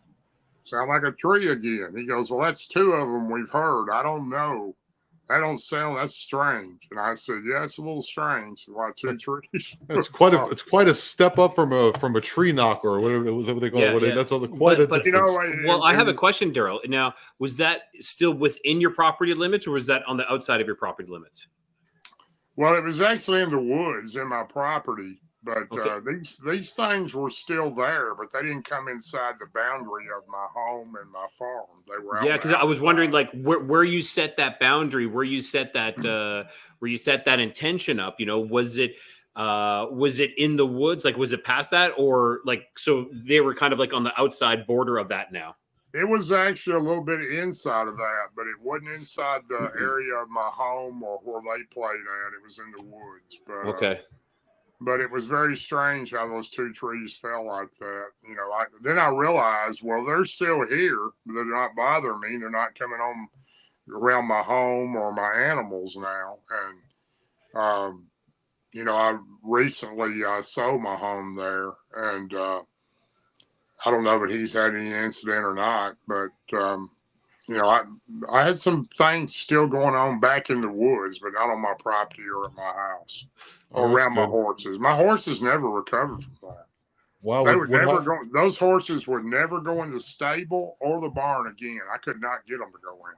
"Sound like a tree again." He goes, "Well, that's 2 of them we've heard. I don't know. That's strange." And I said, "Yeah, it's a little strange. Why 2 trees?" It's quite a step up from a tree knocker or whatever. Was that what they call it? That's quite a difference. I have a question, Darrell. Now, was that still within your property limits, or was that on the outside of your property limits? Well, it was actually in the woods in my property, but these things were still there, but they didn't come inside the boundary of my home and my farm. They were because I was wondering, like, where you set that boundary, where you set that intention up. Was it in the woods? Like, was it past that, or like, so they were kind of like on the outside border of that now? It was actually a little bit inside of that, but it wasn't inside the area of my home or where they played at. It was in the woods. But, but it was very strange how those 2 trees fell like that. Then I realized, well, they're still here. They're not bothering me. They're not coming on around my home or my animals now. And, I recently sold my home there, and I don't know if he's had any incident or not, but I had some things still going on back in the woods, but not on my property or at my house or around my horses. My horses never recovered from that. Wow, they would never go. Those horses would never go in the stable or the barn again. I could not get them to go in.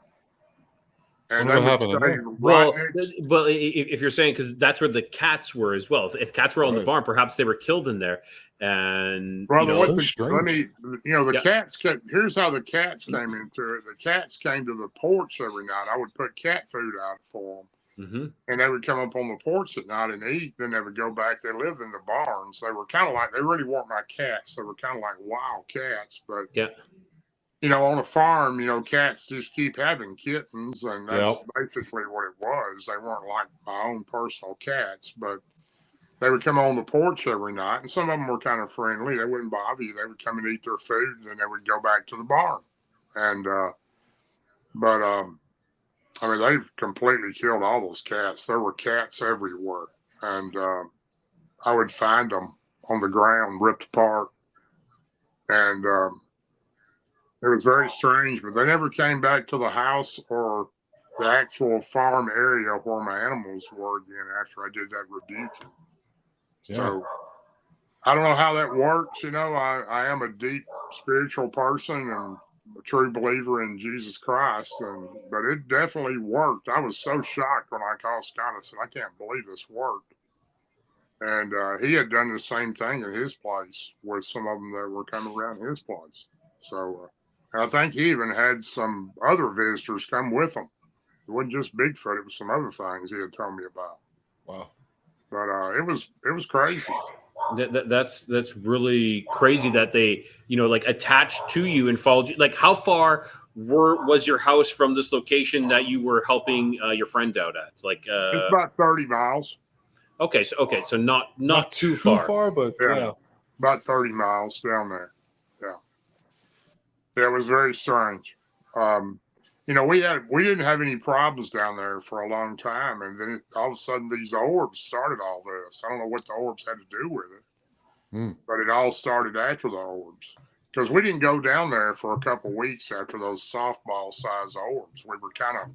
And they would stay well, if you're saying, because that's where the cats were as well. If cats were on the barn, perhaps they were killed in there. And the cats. Here's how the cats came into it. The cats came to the porch every night. I would put cat food out for them, and they would come up on the porch at night and eat. Then they would go back. They lived in the barns. They were kind of like, they really weren't my cats. They were kind of like wild cats, but on a farm, cats just keep having kittens, and that's basically what it was. They weren't like my own personal cats, but they would come on the porch every night, and some of them were kind of friendly. They wouldn't bother you. They would come and eat their food, and then they would go back to the barn. And, they completely killed all those cats. There were cats everywhere, and I would find them on the ground, ripped apart, and it was very strange, but they never came back to the house or the actual farm area where my animals were again after I did that rebuking. So I don't know how that works. I am a deep spiritual person and a true believer in Jesus Christ, but it definitely worked. I was so shocked when I called Scott. I said, I can't believe this worked. And he had done the same thing at his place with some of them that were coming around his place. So I think he even had some other visitors come with him. It wasn't just Bigfoot; it was some other things he had told me about. Wow! But it was crazy. That's really crazy that they like attached to you and followed you. Like, how far was your house from this location that you were helping your friend out at? Like it's about 30 miles. Okay, so not too far, but yeah, about 30 miles down there. Yeah, it was very strange. We didn't have any problems down there for a long time, and then all of a sudden these orbs started all this. I don't know what the orbs had to do with it, but it all started after the orbs, because we didn't go down there for a couple weeks after those softball size orbs. We were kind of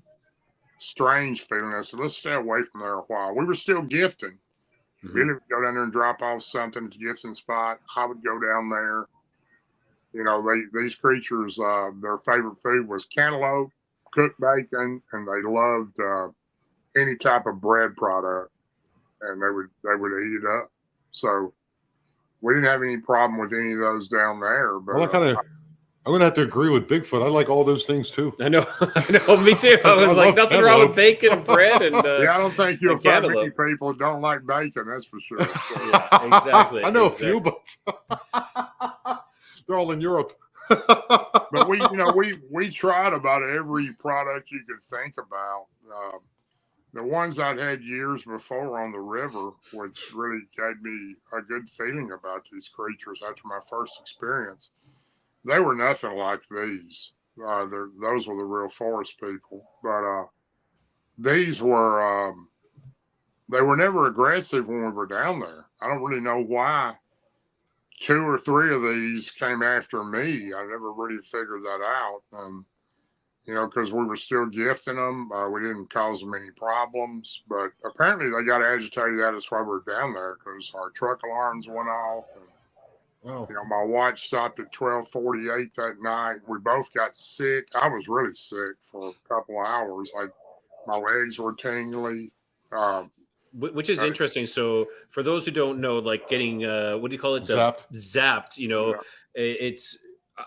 strange feeling. I said, let's stay away from there a while. We were still gifting. Billy would go down there and drop off something at the gifting spot. I would go down there. These creatures, their favorite food was cantaloupe, cooked bacon, and they loved any type of bread product, and they would eat it up. So we didn't have any problem with any of those down there. But I'm gonna have to agree with Bigfoot. I like all those things too. I know, me too. I was like, nothing wrong with bacon and bread and I don't think you'll find many people that don't like bacon. That's for sure. So, yeah, exactly. I know a few, but they're all in Europe. But we tried about every product you could think about. The ones I'd had years before on the river, which really gave me a good feeling about these creatures after my first experience. They were nothing like these. Those were the real forest people. But these were, they were never aggressive when we were down there. I don't really know why 2 or 3 of these came after me. I never really figured that out. Because we were still gifting them. We didn't cause them any problems. But apparently they got agitated at us while we were down there because our truck alarms went off. Wow. My watch stopped at 12:48 that night. We both got sick. I was really sick for a couple of hours. Like my legs were tingly. Which is interesting. So for those who don't know, like getting what do you call it? Zapped. It's.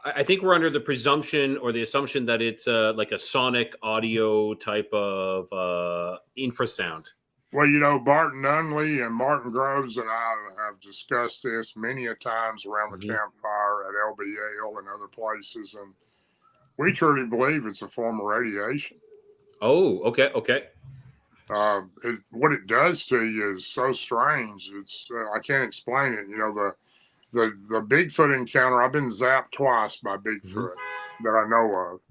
I think we're under the presumption or the assumption that it's like a sonic audio type of infrasound. Well, Barton Nunnelly and Martin Groves and I have discussed this many a times around the campfire at LBL and other places, and we truly believe it's a form of radiation. Oh, okay. What it does to you is so strange. It's I can't explain it. The Bigfoot encounter. I've been zapped twice by Bigfoot that I know of,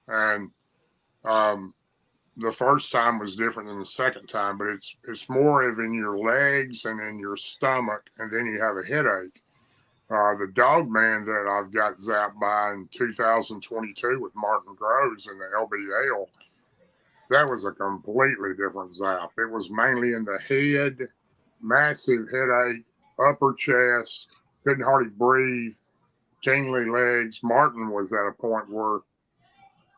and the first time was different than the second time, but it's more of in your legs and in your stomach, and then you have a headache. The Dogman that I've got zapped by in 2022 with Martin Groves in the LBL, that was a completely different zap. It was mainly in the head, massive headache, upper chest, couldn't hardly breathe, tingly legs. Martin was at a point where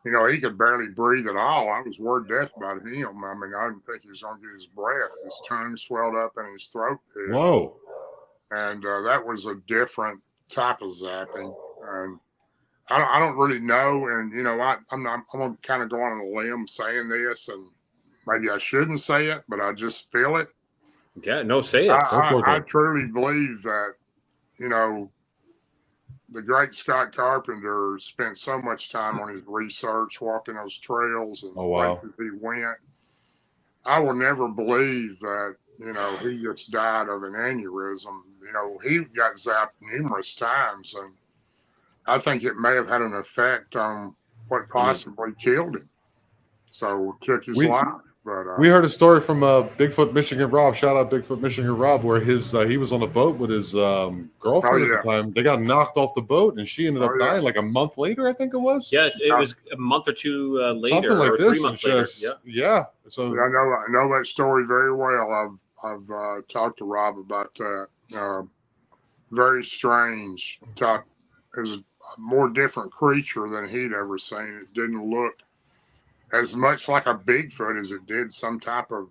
he could barely breathe at all. I was worried death about him. I mean, I didn't think he was going to get his breath. His tongue swelled up and his throat did. Whoa. And that was a different type of zapping. And I don't really know. And, I'm going to kind of go on a limb saying this, and maybe I shouldn't say it, but I just feel it. Yeah, no, say it. I truly believe that, the great Scott Carpenter spent so much time on his research, walking those trails and places he went. I will never believe that, he just died of an aneurysm. He got zapped numerous times, and I think it may have had an effect on what possibly killed him. So took his life. But we heard a story from Bigfoot Michigan Rob. Shout out Bigfoot Michigan Rob, where he was on a boat with his girlfriend at the time. They got knocked off the boat, and she ended up dying like a month later, I think it was. Yeah, it was a month or two later, something like or this. 3 months later. Yeah. So I know that story very well. I've talked to Rob about that. very strange. Thought it was a more different creature than he'd ever seen. It didn't look as much like a Bigfoot as it did some type of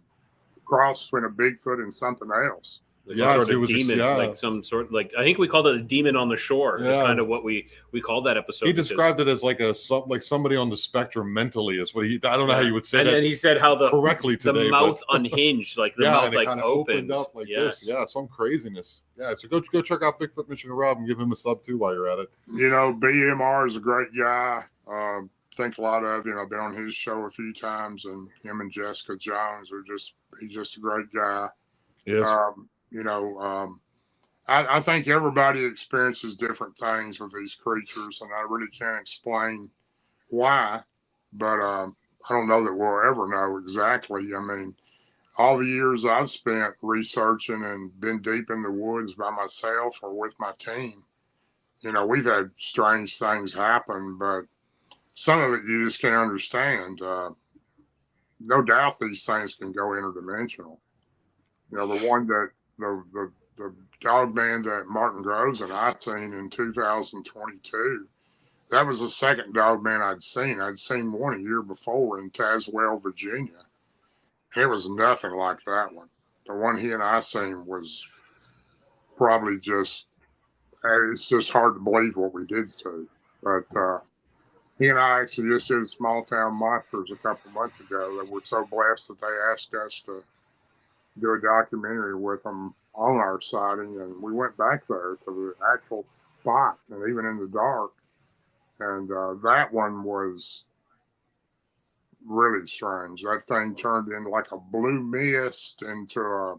cross between a Bigfoot and something else. Like some sort of demon, like some sort, like I think we called it a demon on the shore. Is kind of what we called that episode. He described it as like somebody on the spectrum mentally is what he. I don't know how you would say that. And then he said how the correctly today, the mouth unhinged, like the mouth like opened up like this. Yeah, some craziness. Yeah, so go check out Bigfoot Mission Rob and give him a sub too while you're at it. You know, BMR is a great guy. Think a lot of I've been on his show a few times, and him and Jessica Jones he's just a great guy. Yes. I think everybody experiences different things with these creatures, and I really can't explain why, but I don't know that we'll ever know exactly. I mean, all the years I've spent researching and been deep in the woods by myself or with my team, we've had strange things happen, but some of it you just can't understand. No doubt these things can go interdimensional. The one that the Dogman that Martin Groves and I seen in 2022, that was the second Dogman I'd seen. I'd seen one a year before in Tazewell, Virginia. It was nothing like that one. The one he and I seen was probably it's just hard to believe what we did see. But he and I actually just did Small Town Monsters a couple months ago that we're so blessed that they asked us to do a documentary with them on our sighting, and we went back there to the actual spot, and even in the dark, and that one was really strange. That thing turned into like a blue mist into a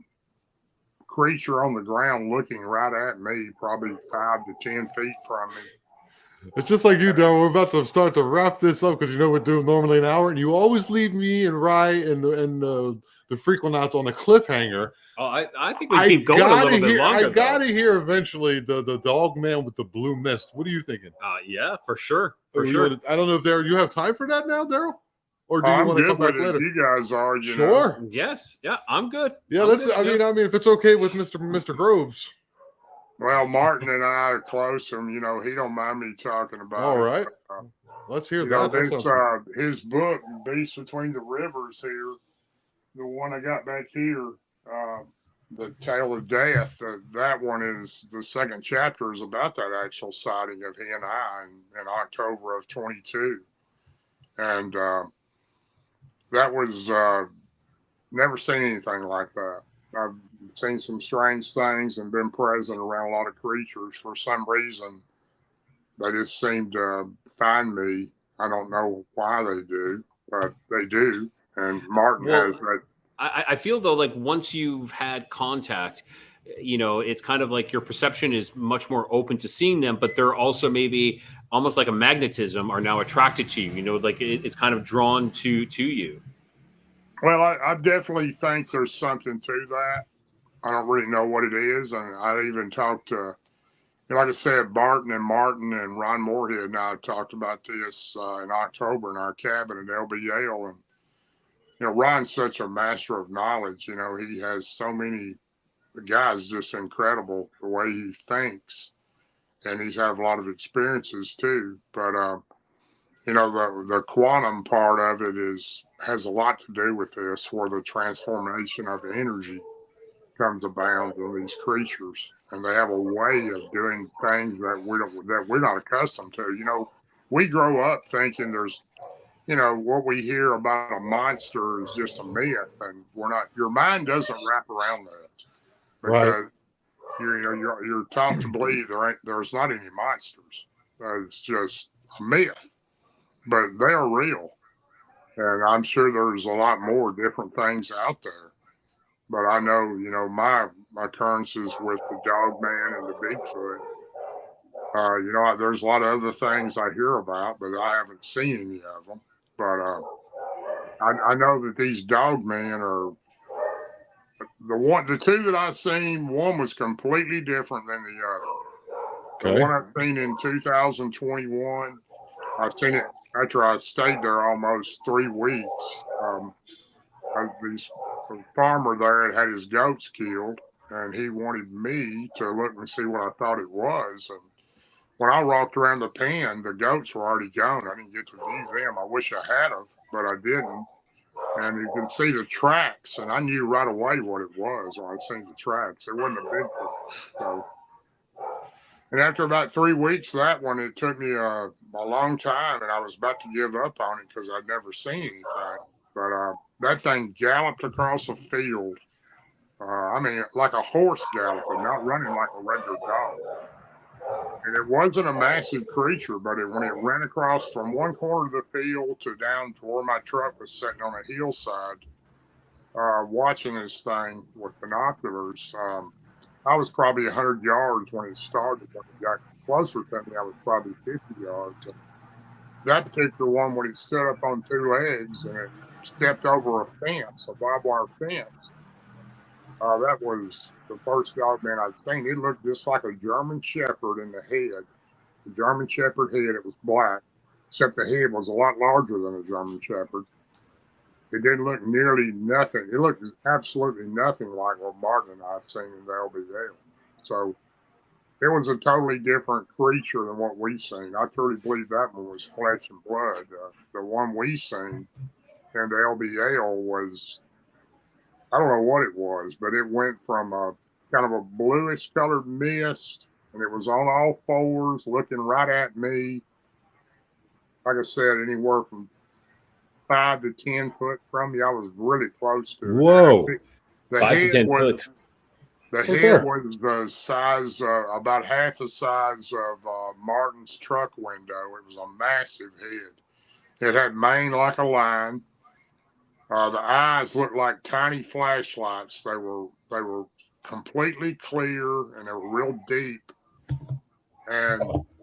creature on the ground looking right at me, probably 5 to 10 feet from me. It's just like you, Darrell. We're about to start to wrap this up because we're doing normally an hour, and you always leave me and Rye and the Frequenauts on a cliffhanger. Oh, I think we keep going a little bit longer. I gotta hear eventually the Dogman with the blue mist. What are you thinking? Yeah, for sure. Sure. I don't know if you have time for that now, Darrell, or do you want to come back later? You guys are, sure. Yes. Yeah, I'm good. Yeah, I mean, if it's okay with Mr. Groves. Well, Martin and I are close, and he don't mind me talking about. All right, let's hear that. His book, Beast Between the Rivers, here, the one I got back here, the Tale of Death. That one is the second chapter is about that actual sighting of he and I in October of 22, and that was never seen anything like that. I've seen some strange things and been present around a lot of creatures. For some reason, they just seem to find me. I don't know why they do, but they do. And Martin has that. I feel though, like once you've had contact, it's kind of like your perception is much more open to seeing them, but they're also maybe almost like a magnetism are now attracted to you. Like it's kind of drawn to you. Well, I definitely think there's something to that. I don't really know what it is. And I even talked to, like I said, Barton and Martin and Ron Moorehead and I talked about this in October in our cabin at LBL. And, Ron's such a master of knowledge. He has so many, the guy's just incredible the way he thinks. And he's had a lot of experiences too. But, the quantum part of it has a lot to do with this, where the transformation of the energy comes abound in these creatures, and they have a way of doing things that we're not accustomed to. We grow up thinking there's, what we hear about a monster is just a myth, and we're not. Your mind doesn't wrap around that, because you're taught to believe there's not any monsters. It's just a myth. But they are real, and I'm sure there's a lot more different things out there. But I know, my occurrences with the Dogman and the Bigfoot, there's a lot of other things I hear about, but I haven't seen any of them. But I know that these Dogmen are the two that I seen. One was completely different than the other. Okay. The one I've seen in 2021, I've seen it after I stayed there almost 3 weeks. A farmer there had his goats killed, and he wanted me to look and see what I thought it was. And when I walked around the pen, the goats were already gone. I didn't get to view them. I wish I had them, but I didn't. And you could see the tracks, and I knew right away what it was when I'd seen the tracks. It wasn't a Bigfoot. So, and after about 3 weeks of that one, it took me a long time, and I was about to give up on it because I'd never seen anything. But that thing galloped across a field. I mean, like a horse galloping, not running like a regular dog. And it wasn't a massive creature, but when it ran across from one corner of the field to down to where my truck was sitting on a hillside, watching this thing with binoculars, I was probably 100 yards when it started. When it got closer to me, I was probably 50 yards. And that particular one, when it stood up on 2 legs and it stepped over a fence, a barbed wire fence, that was the first Dogman I'd seen. It looked just like a German Shepherd in the head. The German Shepherd head, it was black, except the head was a lot larger than a German Shepherd. It didn't look nearly nothing. It looked absolutely nothing like what Martin and I had seen in the LBL. So it was a totally different creature than what we seen. I truly believe that one was flesh and blood. The one we seen in the LBL was, I don't know what it was, but it went from a kind of a bluish colored mist, and it was on all fours looking right at me. Like I said, anywhere from 5 to 10 foot from me. I was really close to it. Whoa. The 5 to 10 was, foot. The head was the size, about half the size of Martin's truck window. It was a massive head. It had mane like a lion. The eyes looked like tiny flashlights. They were completely clear and they were real deep. And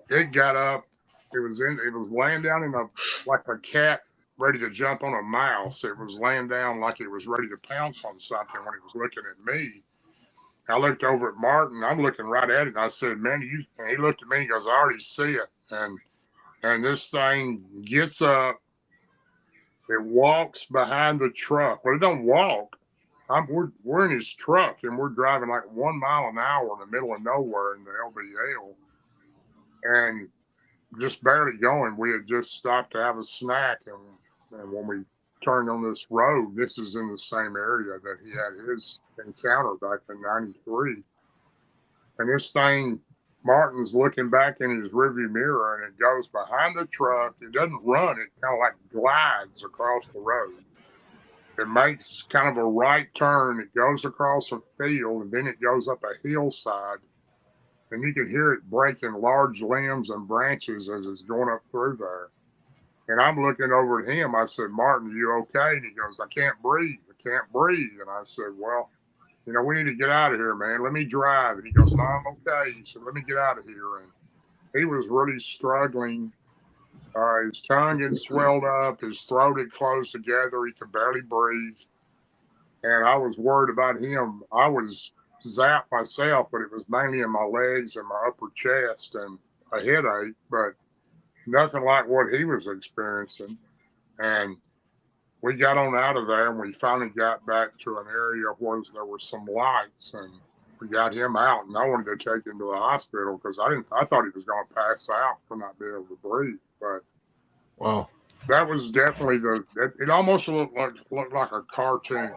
it got up. It was laying down in like a cat ready to jump on a mouse. It was laying down like it was ready to pounce on something when it was looking at me. I looked over at Martin. I'm looking right at it. And I said, "Man, and he looked at me and goes, I already see it." And this thing gets up. It walks behind the truck. Well, it don't walk. We're in his truck and we're driving like 1 mile an hour in the middle of nowhere in the LBL. And just barely going. We had just stopped to have a snack. And when we turned on this road, this is in the same area that he had his encounter back in '93. And this thing, Martin's looking back in his rearview mirror and it goes behind the truck. It doesn't run. It kind of like glides across the road. It makes kind of a right turn. It goes across a field and then it goes up a hillside. And you can hear it breaking large limbs and branches as it's going up through there. And I'm looking over at him. I said, "Martin, you okay?" And he goes, "I can't breathe. I can't breathe." And I said, "Well, we need to get out of here, man. Let me drive." And he goes, "No, I'm okay." He said, "Let me get out of here." And he was really struggling. His tongue had swelled up. His throat had closed together. He could barely breathe. And I was worried about him. I was zapped myself, but it was mainly in my legs and my upper chest and a headache, but nothing like what he was experiencing. And we got on out of there and we finally got back to an area where there were some lights and we got him out, and I wanted to take him to the hospital because I thought he was going to pass out for not being able to breathe. But wow, that was definitely it almost looked like a cartoon.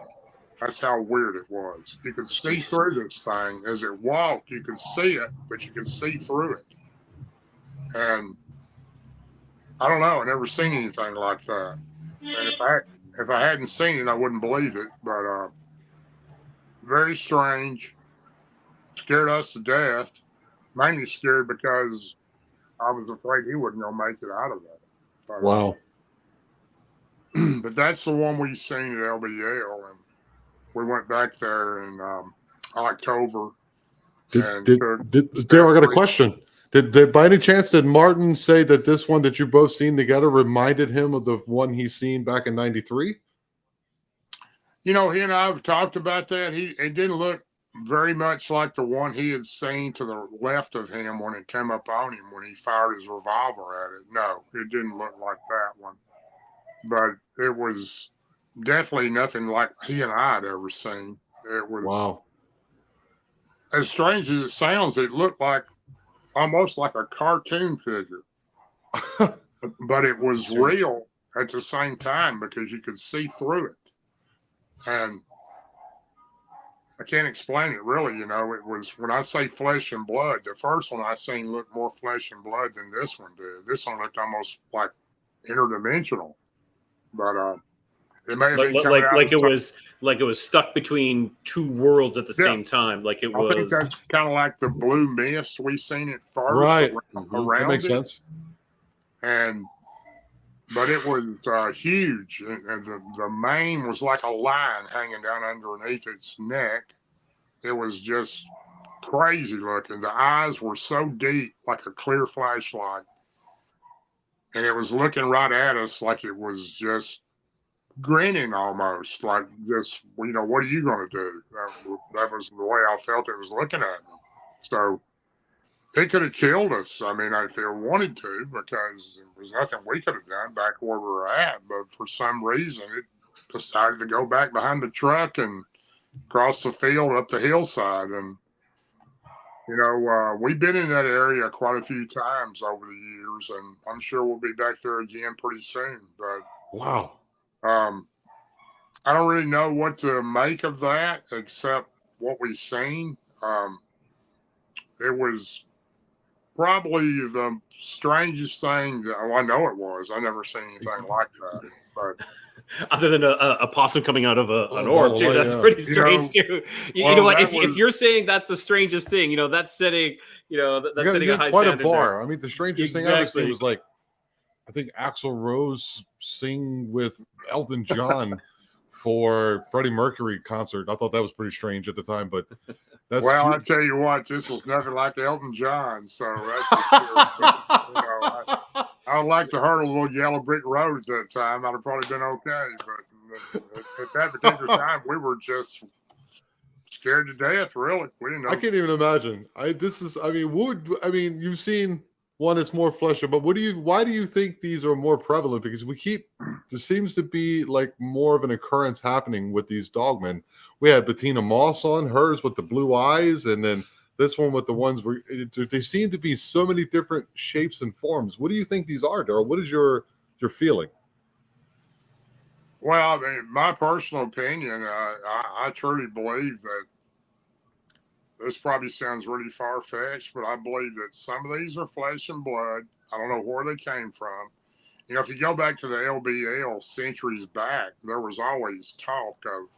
That's how weird it was. You could see through this thing as it walked. You could see it, but you could see through it. And I don't know. I never seen anything like that. And if I hadn't seen it, I wouldn't believe it. But very strange. Scared us to death. Mainly scared because I was afraid he wasn't going to make it out of that. But, wow. But that's the one we seen at LBL, and we went back there in October. Darrell, I got a question. Did by any chance did Martin say that this one that you both seen together reminded him of the one he seen back in '93? He and I have talked about that. It didn't look very much like the one he had seen to the left of him when it came up on him when he fired his revolver at it. No, it didn't look like that one. But it was definitely nothing like he and I had ever seen. It was. Wow. as strange as it sounds, it looked like almost like a cartoon figure, but it was real at the same time because you could see through it. And I can't explain it really, you know. It was, when I say flesh and blood, the first one I seen looked more flesh and blood than this one did. This one looked almost like interdimensional, but it may have been coming out like it was stuck between two worlds at the same time. Like it was. I think that's kind of like the blue mist we seen at first, right? Around that makes sense. But it was huge, and the mane was like a line hanging down underneath its neck. It was just crazy looking. The eyes were so deep, like a clear flashlight, and it was looking right at us like it was just grinning almost, like just, you know, what are you going to do? That was the way I felt it was looking at me. So it could have killed us. I mean, if it wanted to, because there was nothing we could have done back where we were at. But for some reason, it decided to go back behind the truck and cross the field up the hillside. And, you know, we've been in that area quite a few times over the years, and I'm sure we'll be back there again pretty soon. But wow. I don't really know what to make of that except what we've seen. It was probably the strangest thing. I know it was. I never seen anything like that. But other than a possum coming out of an orb, too, that's pretty strange, too. You know what? If you're saying that's the strangest thing, you know, that's setting, you know, that's setting a high quite standard. A bar. There. I mean, the strangest thing I ever seen was like, I think Axl Rose sing with Elton John for Freddie Mercury concert. I thought that was pretty strange at the time, but that's I tell you what, this was nothing like Elton John, so that's for sure. But, you know, I would like to heard a little Yellow Brick Road at that time. I'd have probably been okay, but at that particular time, we were just scared to death. Really, we didn't know. I can't even imagine. You've seen one that's more fleshed out, but why do you think these are more prevalent? Because there seems to be like more of an occurrence happening with these dogmen. We had Bettina Moss on, hers with the blue eyes, and then this one with the ones where they seem to be so many different shapes and forms. What do you think these are, Darrell? What is your feeling? Well, I mean, my personal opinion, I truly believe that this probably sounds really far-fetched, but I believe that some of these are flesh and blood. I don't know where they came from. You know, if you go back to the LBL centuries back, there was always talk of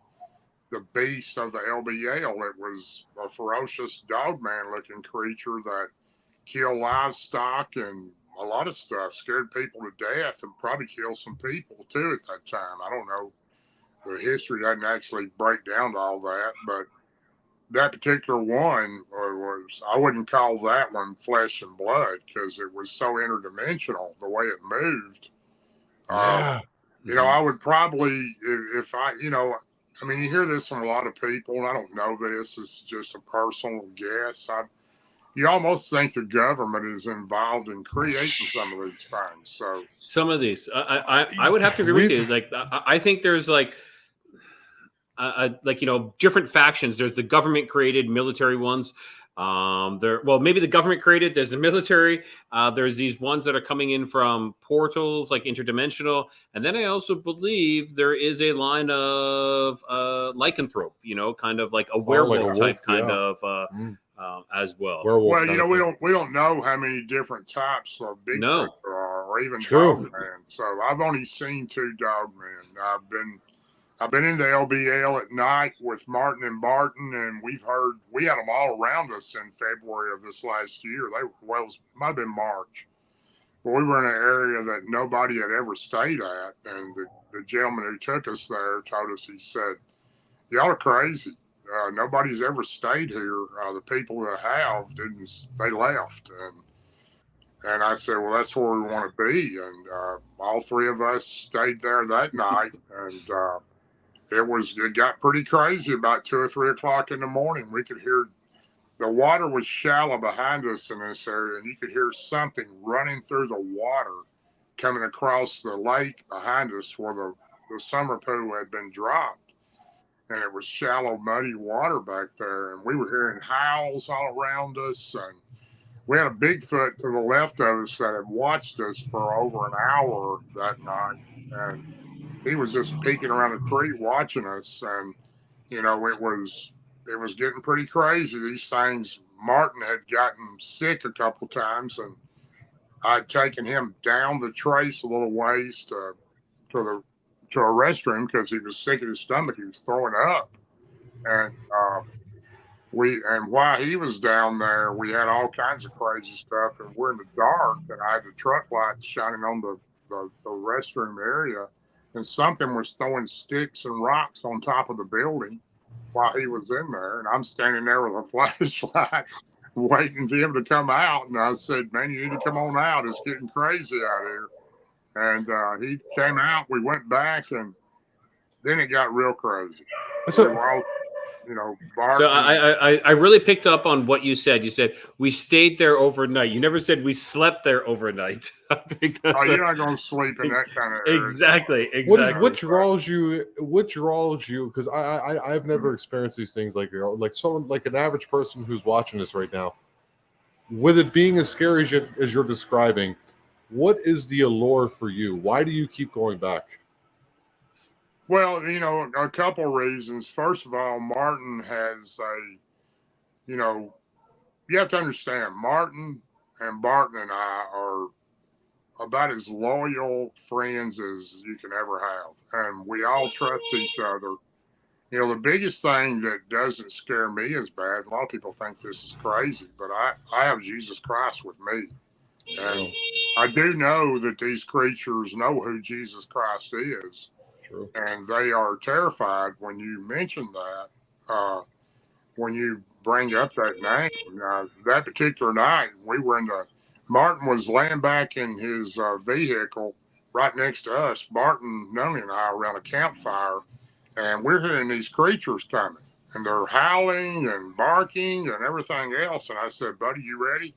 the beast of the LBL. It was a ferocious dogman-looking creature that killed livestock and a lot of stuff, scared people to death, and probably killed some people, too, at that time. I don't know. The history doesn't actually break down to all that, but that particular one I wouldn't call that one flesh and blood because it was so interdimensional the way it moved. You know, I would probably, if I, you know, I mean, you hear this from a lot of people, and I don't know this. It's just a personal guess. You almost think the government is involved in creating some of these things. So some of these, I would have to agree with you. Like, I think there's like you know, different factions. There's the government created military ones. Maybe the government created. There's the military. There's these ones that are coming in from portals, like interdimensional. And then I also believe there is a line of lycanthrope. You know, kind of like a werewolf type kind of as well. Werewolf, well, you know, we don't know how many different types of Bigfoot there are, or even Dogman. So I've only seen 2 Dogmen. I've been in the LBL at night with Martin and Barton, and we had them all around us in February of this last year. It might have been March. But we were in an area that nobody had ever stayed at, and the gentleman who took us there told us, he said, y'all are crazy. Nobody's ever stayed here. The people that have they left. And I said, well, that's where we want to be. And all 3 of us stayed there that night, and it got pretty crazy about 2 or 3 o'clock in the morning. We could hear the water was shallow behind us in this area, and you could hear something running through the water coming across the lake behind us where the summer pool had been dropped. and it was shallow, muddy water back there. And we were hearing howls all around us. And we had a Bigfoot to the left of us that had watched us for over an hour that night. And he was just peeking around a tree watching us. And, you know, it was getting pretty crazy. These things, Martin had gotten sick a couple times, and I'd taken him down the trace a little ways to a restroom because he was sick in his stomach. He was throwing up. And while he was down there, we had all kinds of crazy stuff, and we're in the dark, and I had the truck lights shining on the restroom area, and something was throwing sticks and rocks on top of the building while he was in there, and I'm standing there with a flashlight waiting for him to come out. And I said, "Man, you need to come on out. It's getting crazy out here." And he came out. We went back, and then it got real crazy. You know, Barton. So I really picked up on what you said. You said we stayed there overnight. You never said we slept there overnight. I think that's you're not going to sleep in that kind of area. Exactly. What draws you? Because I've never experienced these things like someone like an average person who's watching this right now. With it being as scary as you're describing, what is the allure for you? Why do you keep going back? Well, you know, a couple reasons. First of all, Martin has you have to understand, Martin and Barton and I are about as loyal friends as you can ever have. And we all trust each other. You know, the biggest thing that doesn't scare me as bad, a lot of people think this is crazy, but I have Jesus Christ with me. And I do know that these creatures know who Jesus Christ is. True. And they are terrified when you mention that, when you bring up that name. That particular night, Martin was laying back in his vehicle right next to us. Barton Nunnelly and I around a campfire, and we're hearing these creatures coming, and they're howling and barking and everything else. And I said, "Buddy, you ready?"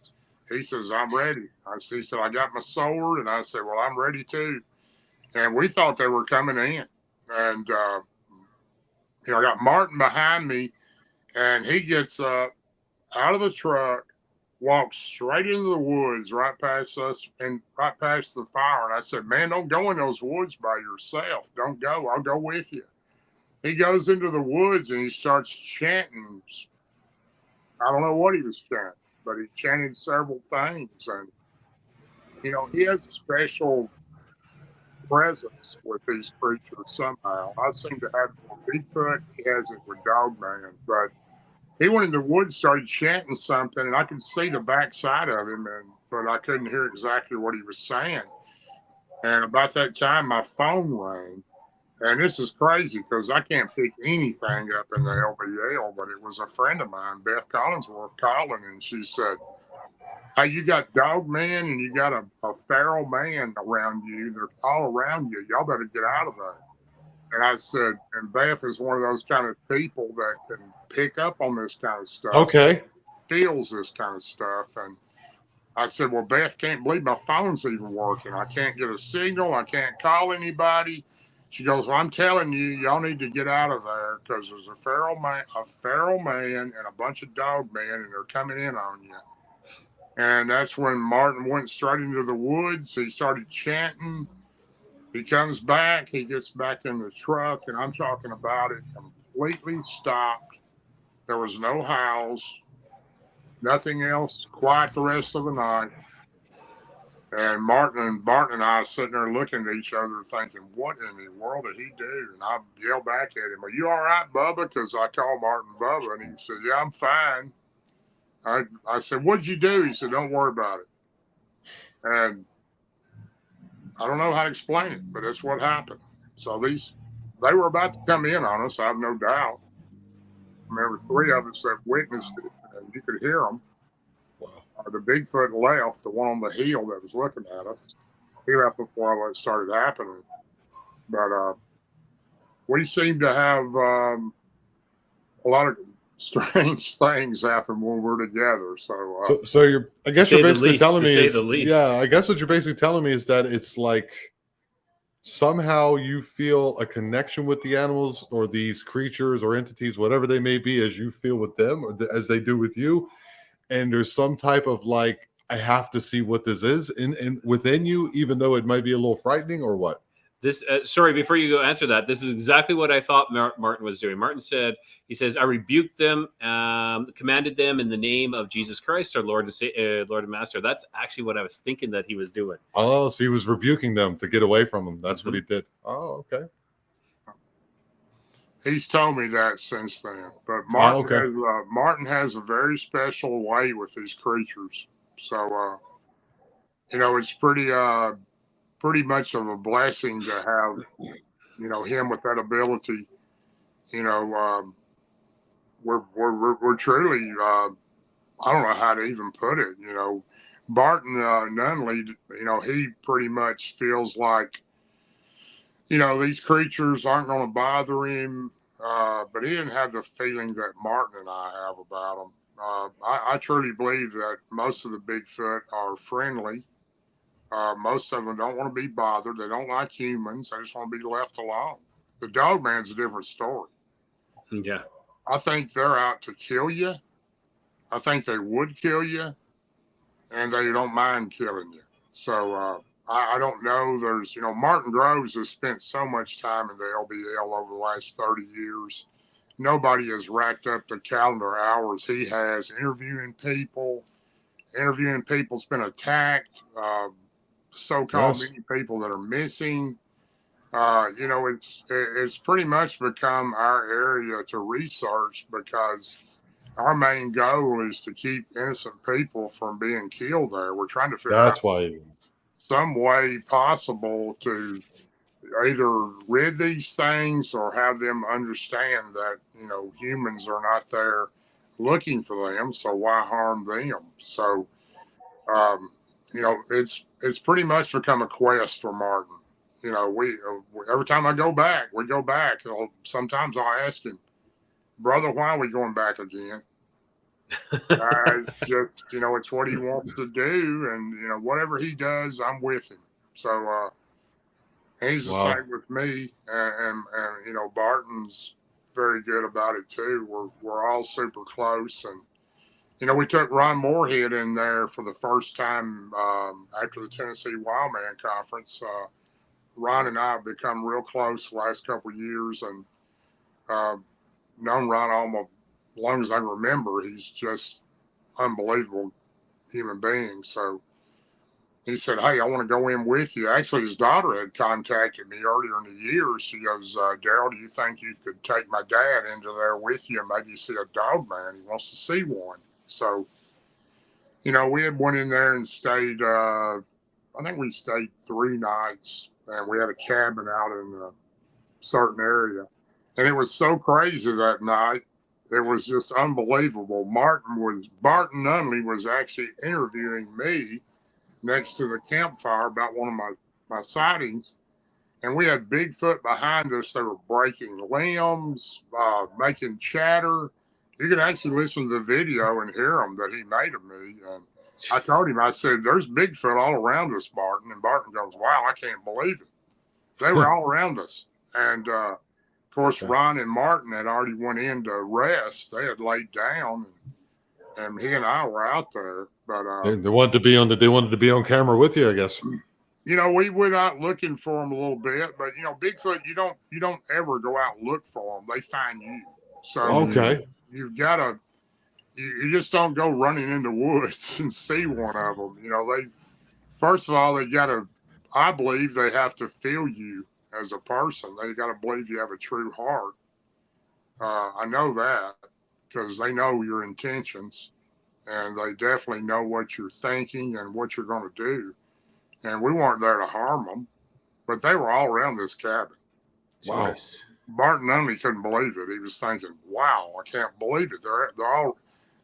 He says, "I'm ready." He said, "I got my sword." And I said, "Well, I'm ready too." And we thought they were coming in. And, I got Martin behind me, and he gets up out of the truck, walks straight into the woods right past us and right past the fire. And I said, "Man, don't go in those woods by yourself. Don't go. I'll go with you." He goes into the woods and he starts chanting. I don't know what he was chanting, but he chanted several things. And, he has a special presence with these creatures somehow. I seem to have it with Bigfoot. He has it with Dogman. But he went in the woods, started chanting something, and I could see the backside of him, but I couldn't hear exactly what he was saying. And about that time, my phone rang. And this is crazy because I can't pick anything up in the LBL, but it was a friend of mine, Beth Collinsworth, calling, and she said, "Hey, you got Dogman and you got a feral man around you. They're all around you. Y'all better get out of there." And I said, and Beth is one of those kind of people that can pick up on this kind of stuff. Okay. Feels this kind of stuff. And I said, "Well, Beth, can't believe my phone's even working. I can't get a signal. I can't call anybody." She goes, "Well, I'm telling you, y'all need to get out of there because there's a feral man and a bunch of dog men, and they're coming in on you." And that's when Martin went straight into the woods. He started chanting. He comes back. He gets back in the truck, and I'm talking about it completely stopped. There was no howls, nothing else, quiet the rest of the night. And Barton and I sitting there looking at each other thinking, what in the world did he do? And I yelled back at him, "Are you all right, Bubba?" Because I called Martin Bubba, and he said, "Yeah, I'm fine." I said, "What'd you do?" He said, "Don't worry about it." And I don't know how to explain it, but that's what happened. So they were about to come in on us, I have no doubt. I remember 3 of us that witnessed it, and you could hear them. The Bigfoot left, the one on the hill that was looking at us. He left before all that started happening. But we seem to have a lot of strange things happen when we're together. So you're, I guess you're basically telling me, to say the least. Yeah, I guess what you're basically telling me is that it's like somehow you feel a connection with the animals or these creatures or entities, whatever they may be, as you feel with them or as they do with you. And there's some type of like, I have to see what this is in within you, even though it might be a little frightening, or what? This sorry, before you go answer that, this is exactly what I thought Martin was doing. Martin said, he says, I rebuked them, commanded them in the name of Jesus Christ, our Lord and Master. That's actually what I was thinking that he was doing. Oh, so he was rebuking them to get away from them. That's what he did. Oh, okay. He's told me that since then. But Martin has a very special way with these creatures. So, it's pretty much of a blessing to have, him with that ability. We're truly, I don't know how to even put it. Barton Nunnelly, he pretty much feels like, these creatures aren't going to bother him. But he didn't have the feeling that Martin and I have about them. I truly believe that most of the Bigfoot are friendly. Most of them don't want to be bothered. They don't like humans. They just want to be left alone. The Dogman's a different story. Yeah. I think they're out to kill you. I think they would kill you, and they don't mind killing you. So I don't know. There's, Martin Groves has spent so much time in the LBL over the last 30 years. Nobody has racked up the calendar hours he has interviewing people. People's been attacked. So-called many people that are missing. It's pretty much become our area to research because our main goal is to keep innocent people from being killed there. We're trying to figure out some way possible to either rid these things or have them understand that, humans are not there looking for them. So why harm them? So, it's pretty much become a quest for Martin. We every time we go back. Sometimes I'll ask him, brother, why are we going back again? Just, it's what he wants to do, and whatever he does, I'm with him. So he's the same with me, and Barton's very good about it too. We're all super close, and we took Ron Moorehead in there for the first time after the Tennessee Wildman Conference. Ron and I have become real close the last couple of years, and known Ron almost as long as I can remember. He's just unbelievable human being. So he said, hey, I want to go in with you. Actually, his daughter had contacted me earlier in the year. She goes, Darrell, do you think you could take my dad into there with you and maybe see a Dogman? He wants to see one. So, we had went in there and stayed, I think we stayed 3 nights, and we had a cabin out in a certain area. And it was so crazy that night. It was just unbelievable. Barton Nunnelly was actually interviewing me next to the campfire about one of my sightings. And we had Bigfoot behind us. They were breaking limbs, making chatter. You could actually listen to the video and hear them that he made of me. And I told him, I said, there's Bigfoot all around us, Barton. And Barton goes, wow, I can't believe it. They were all around us. And, of course, Ron and Martin had already went in to rest. They had laid down, and he and I were out there. But they wanted to be on camera with you, I guess. We went out looking for them a little bit, but Bigfoot, you don't ever go out and look for them. They find you. So you've got to. You just don't go running in the woods and see one of them. First of all, they got to. I believe they have to feel you as a person. They got to believe you have a true heart. I know that because they know your intentions, and they definitely know what you're thinking and what you're going to do. And we weren't there to harm them, but they were all around this cabin. Wow. Barton Nunnelly couldn't believe it. He was thinking, wow, I can't believe it. They're all.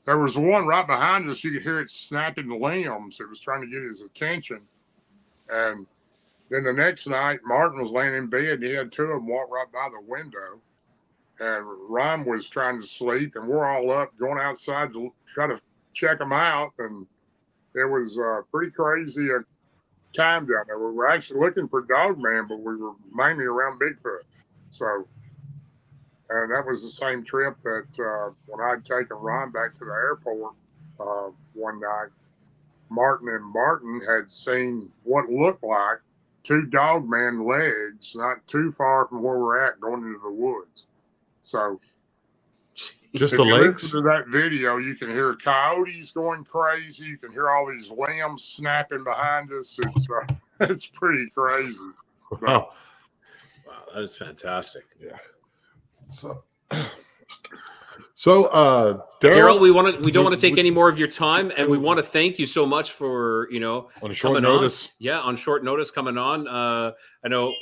There was one right behind us. You could hear it snapping the limbs. It was trying to get his attention. And then the next night, Martin was laying in bed, and he had 2 of them walk right by the window. And Ron was trying to sleep, and we're all up going outside to try to check them out. And it was pretty crazy. time down there. We were actually looking for Dogman, but we were mainly around Bigfoot. So, and that was the same trip that when I'd taken Ron back to the airport one night, Martin and Barton had seen what looked like 2 Dogman legs not too far from where we're at going into the woods. So Just if the you legs? listen to that video, you can hear coyotes going crazy. You can hear all these limbs snapping behind us. It's pretty crazy. Wow. Wow, that is fantastic. Yeah. So Darrell, we don't want to take any more of your time, and we want to thank you so much for on a short notice. On short notice coming on. I know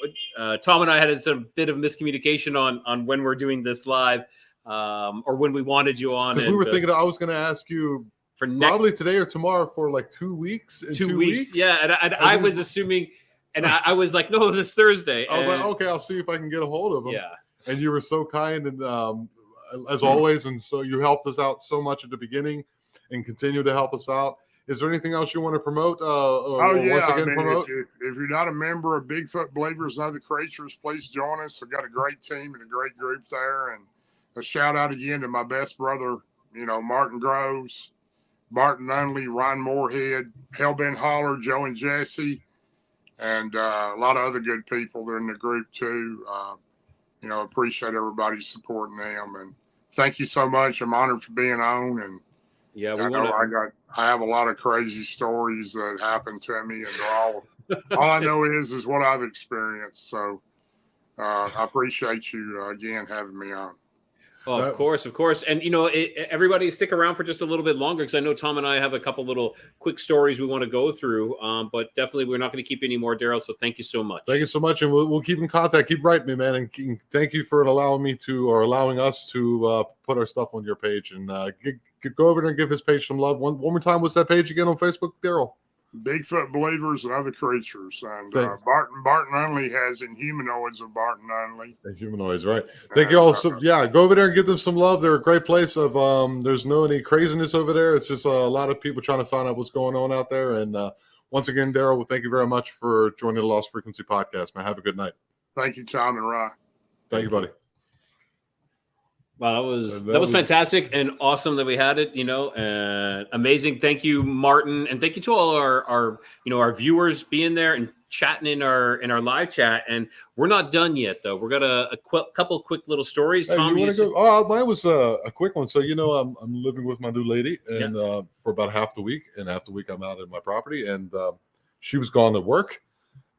Tom and I had some bit of miscommunication on when we're doing this live, or when we wanted you on. Because we were thinking I was going to ask you for probably today or tomorrow for like 2 weeks. In 2 weeks, yeah. And I was assuming, and I was like, no, this Thursday. I was like, okay, I'll see if I can get a hold of him. Yeah. And you were so kind and as always, and so you helped us out so much at the beginning and continue to help us out. Is there anything else you want to promote? Once again, promote? If you're not a member of Bigfoot Believers and Other Creatures, please join us. We've got a great team and a great group there. And a shout out again to my best brother, Martin Groves, Barton Nunnelly, Ron Moorehead, Hellbent Holler, Joe and Jesse, and a lot of other good people that are in the group too. Appreciate everybody supporting them, and thank you so much. I'm honored for being on, and yeah, I have a lot of crazy stories that happened to me, and they're all I know is what I've experienced. So I appreciate you again having me on. Oh, of course. And, everybody stick around for just a little bit longer, because I know Tom and I have a couple little quick stories we want to go through. But definitely we're not going to keep you anymore, Darrell. So thank you so much. Thank you so much. And we'll keep in contact. Keep writing me, man. And thank you for allowing us to put our stuff on your page. And go over there and give his page some love. One more time, what's that page again on Facebook, Darrell? Bigfoot Believers and Other Creatures. And Barton Nunnelly has Inhumanoids of Barton Nunnelly. Inhumanoids, right. Thank you all. So, go over there and give them some love. They're a great place. There's no any craziness over there. It's just a lot of people trying to find out what's going on out there. And once again, Darrell, thank you very much for joining the Lost Frequency Podcast, man. Have a good night. Thank you, Tom and Rye. Thank you, buddy. Wow, that was fantastic and awesome that we had it, and amazing. Thank you, Martin, and thank you to all our viewers being there and chatting in our live chat. And we're not done yet, though. We're got a couple quick little stories. Hey, Tom, mine was a quick one. So I'm living with my new lady, and for about half the week, and half the week I'm out at my property, and she was gone to work,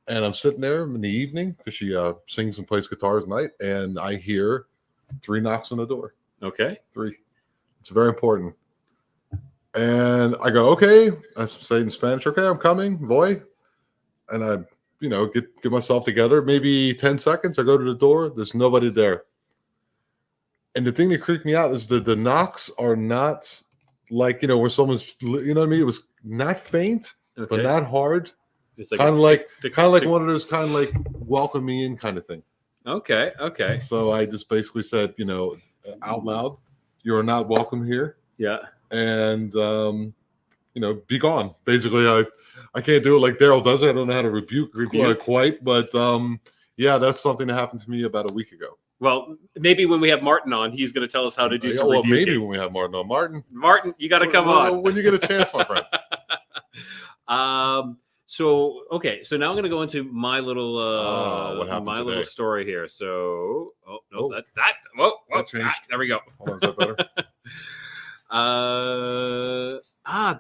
and I'm sitting there in the evening because she sings and plays guitars at night, and I hear 3 knocks on the door. Okay. 3. It's very important. And I go, okay. I say in Spanish, okay, I'm coming, voy. And I, get myself together. Maybe 10 seconds. I go to the door. There's nobody there. And the thing that creeped me out is the knocks are not like, where someone's, you know what I mean? It was not faint, but not hard. It's kind of like one of those kind of like welcome me in kind of thing. Okay. So I just basically said, out loud, you are not welcome here. Yeah. And, be gone. Basically, I can't do it like Darrell does it. I don't know how to rebuke quite, but that's something that happened to me about a week ago. Well, maybe when we have Martin on, he's going to tell us how to do some rebuking. Maybe when we have Martin on. Martin, you got to come on. When you get a chance, my friend. So now I'm going to go into my little what happened today? Little story here. So, that changed. There we go. Hold on, is that better?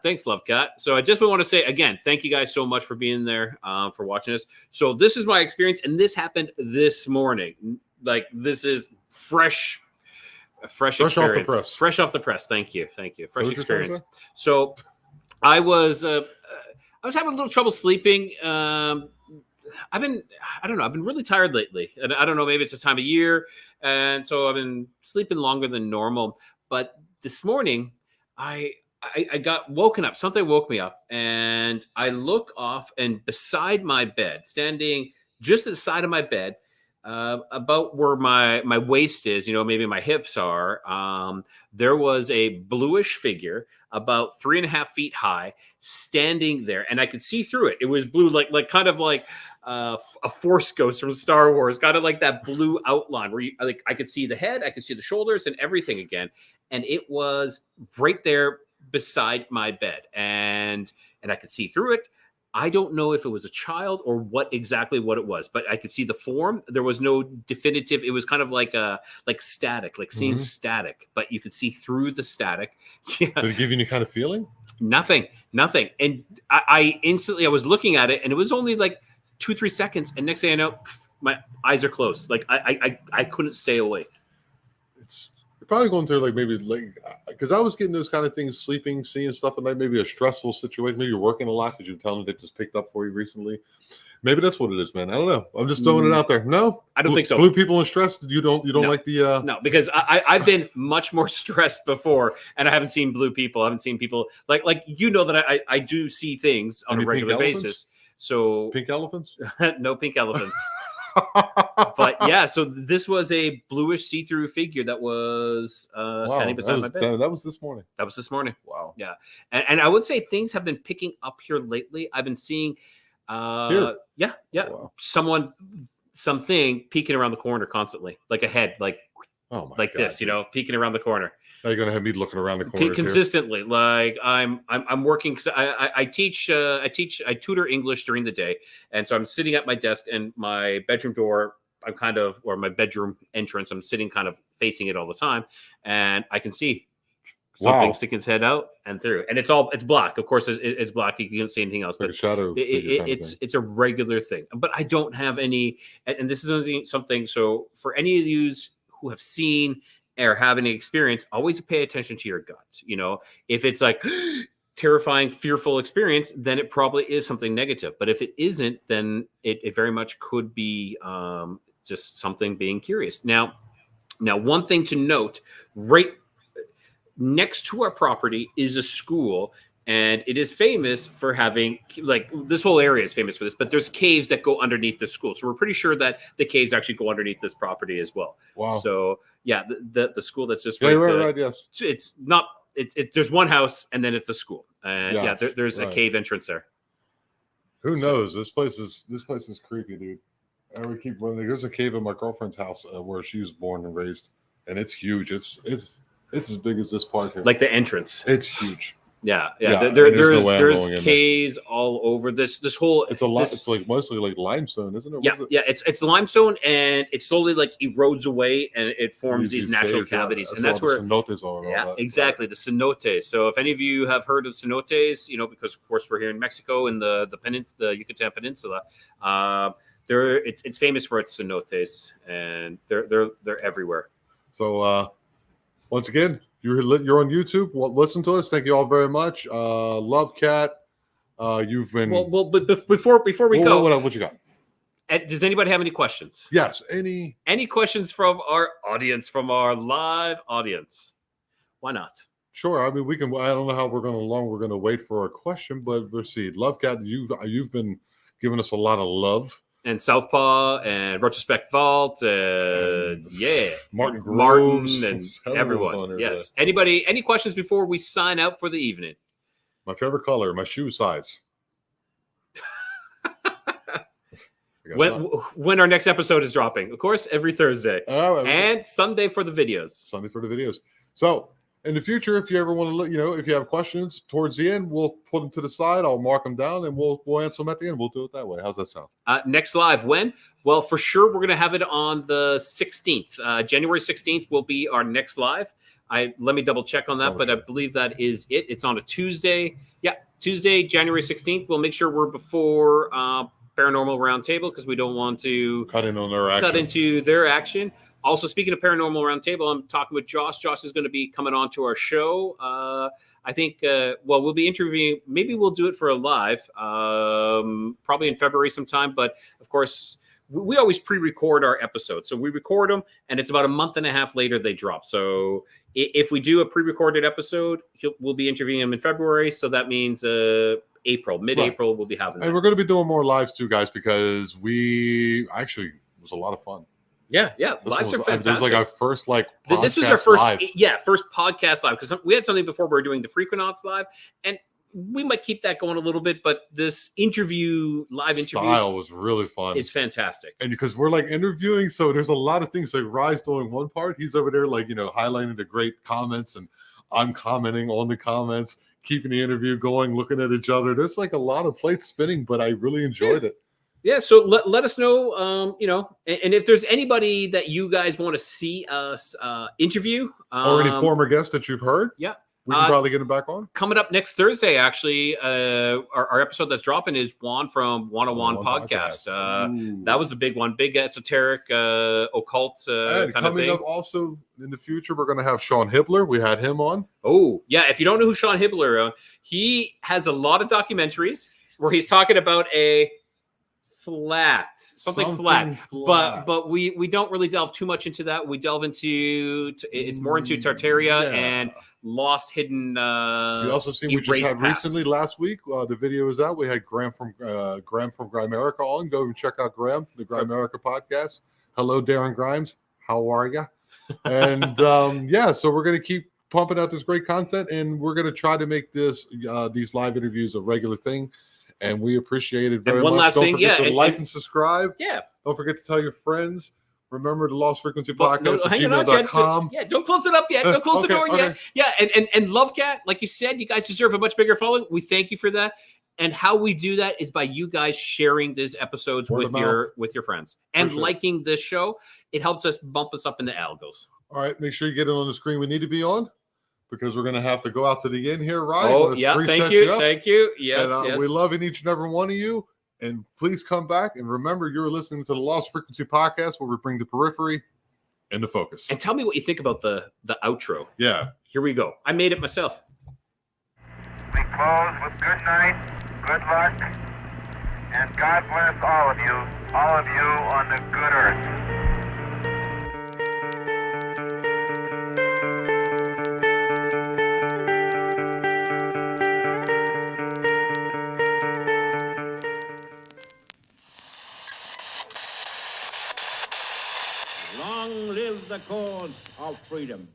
Thanks, Love Cat. So I just want to say again, thank you guys so much for being there, for watching us. So this is my experience, and this happened this morning. Like, this is fresh experience. Off the press. Fresh off the press. Thank you. Fresh experience. So I was having a little trouble sleeping. I've been really tired lately. And I don't know, maybe it's this time of year. And so I've been sleeping longer than normal. But this morning, I got woken up. Something woke me up. And I look off, and beside my bed, standing just at the side of my bed, about where my waist is, maybe my hips are, there was a bluish figure, about 3.5 feet high, standing there, and I could see through it. It was blue, like kind of like a Force Ghost from Star Wars, kind of like that blue outline where I could see the head, I could see the shoulders, and everything again, and it was right there beside my bed, and I could see through it. I don't know if it was a child or what it was, but I could see the form. There was no definitive. It was kind of like static, like seeing static, but you could see through the static. Yeah. Did it give you any kind of feeling? Nothing. And I instantly, I was looking at it, and it was only like 2-3 seconds, and next thing I know, my eyes are closed. Like I couldn't stay awake. You're probably going through because I was getting those kind of things, sleeping, seeing stuff at night, maybe a stressful situation. Maybe you're working a lot because you're telling them they just picked up for you recently. Maybe that's what it is, man. I don't know. I'm just throwing it out there. No, I don't think so. Blue people in stress. You don't like the no, because I've been much more stressed before, and I haven't seen blue people. I haven't seen people like that. I do see things on a regular basis. So pink elephants? No pink elephants. But yeah, so this was a bluish see-through figure that was standing beside my bed. That was this morning. Wow. Yeah, and I would say things have been picking up here lately. I've been seeing, Wow. something peeking around the corner constantly, like a head, like this, peeking around the corner. Now you're gonna have me looking around the corner consistently. Here. Like I'm working because I tutor English during the day, and so I'm sitting at my desk, and my bedroom door, or my bedroom entrance, I'm sitting kind of facing it all the time, and I can see something sticking its head out and through, and it's black. Of course, it's black. You can't see anything else. Like but a shadow. It's a regular thing, but I don't have any. And this is something. So for any of you who have seen or have any experience, always pay attention to your gut. If it's like terrifying, fearful experience, then it probably is something negative. But if it isn't, then it very much could be just something being curious. Now, one thing to note, right next to our property is a school, and it is famous for having, this whole area is famous for this, but there's caves that go underneath the school. So we're pretty sure that the caves actually go underneath this property as well. Wow. So yeah, the school that's just right, yes. It's not, there's one house and then it's a school. And there's a cave entrance there. Who knows? This place is creepy, dude. And we keep running. There's a cave in my girlfriend's house where she was born and raised, and it's huge. It's as big as this park here. Like the entrance. It's huge. Yeah. There's caves all over this whole. It's a lot. It's like mostly like limestone, isn't it? It's limestone, and it slowly erodes away, and it forms these natural caves, cavities, and that's where the cenotes are. Yeah, exactly, the cenotes. So if any of you have heard of cenotes, because of course we're here in Mexico in the Yucatan Peninsula, it's famous for its cenotes, and they're everywhere. So once again, you're on YouTube. Well, listen to us. Thank you all very much. Love Cat. You've been but before we go, what you got? Does anybody have any questions? Yes. Any questions from our audience, from our live audience? Why not? Sure. I mean, we can. I don't know how we're going to wait for a question, but we'll see. Love Cat, you've been giving us a lot of love. And Southpaw and Retrospect Vault, Martin Groves, and everyone. Yes. Anybody? Any questions before we sign out for the evening? My favorite color, my shoe size. When our next episode is dropping, of course, every Thursday and Sunday for the videos. So in the future, if you ever want to, if you have questions towards the end, we'll put them to the side. I'll mark them down, and we'll answer them at the end. We'll do it that way. How's that sound? Next live, when? Well, for sure, we're going to have it on the 16th. January 16th will be our next live. Let me double check on that, but I believe that is it. It's on a Tuesday. Yeah, Tuesday, January 16th. We'll make sure we're before Paranormal Roundtable because we don't want to cut into their action. Also, speaking of Paranormal Roundtable, I'm talking with Josh. Josh is going to be coming on to our show. I think, we'll be interviewing. Maybe we'll do it for a live, probably in February sometime. But, of course, we always pre-record our episodes. So we record them, and it's about a month and a half later they drop. So if we do a pre-recorded episode, we'll be interviewing him in February. So that means mid-April, we'll be having that. And we're going to be doing more lives, too, guys, because it was a lot of fun. Yeah. Lives are fantastic. This was like our first this was our first live. first podcast live, because we had something before we were doing the Frequenauts live, and we might keep that going a little bit, but this live interview style was really fun. It's fantastic. And because we're like interviewing, so there's a lot of things. Like Rye's doing one part, he's over there like, highlighting the great comments, and I'm commenting on the comments, keeping the interview going, looking at each other. There's like a lot of plates spinning, but I really enjoyed it. Yeah, so let us know, and if there's anybody that you guys want to see us interview. Or any former guests that you've heard. Yeah. We can probably get him back on. Coming up next Thursday, actually, our episode that's dropping is Juan from 101 Podcast. That was a big one, big esoteric, occult kind of thing. Coming up also in the future, we're going to have Sean Hibbler. We had him on. Oh, yeah. If you don't know who Sean Hibbler is, he has a lot of documentaries where he's talking about something flat. But we don't really delve too much into that. We delve into it's more into Tartaria and lost hidden. You also seen we just had recently last week. The video is out. We had Graham from Grimerica on. Go and check out Graham, the Grimerica podcast. Hello, Darren Grimes. How are you? And so we're gonna keep pumping out this great content, and we're gonna try to make these live interviews a regular thing. And we appreciate it very much. One last thing, like and subscribe. Yeah. Don't forget to tell your friends. Remember the Lost Frequency Podcast at gmail.com. Don't close it up yet. Don't close the door yet. Yeah, and Lovecat, like you said, you guys deserve a much bigger following. We thank you for that. And how we do that is by you guys sharing these episodes with your friends and liking this show. It helps us bump us up in the algos. All right, make sure you get it on the screen we need to be on, because we're going to have to go out to the end here, right? Oh, yeah. Thank you. Yes, and, we love each and every one of you. And please come back. And remember, you're listening to the Lost Frequency Podcast, where we bring the periphery into focus. And tell me what you think about the outro. Yeah. Here we go. I made it myself. We close with good night, good luck, and God bless all of you on the good earth. Long live the cause of freedom.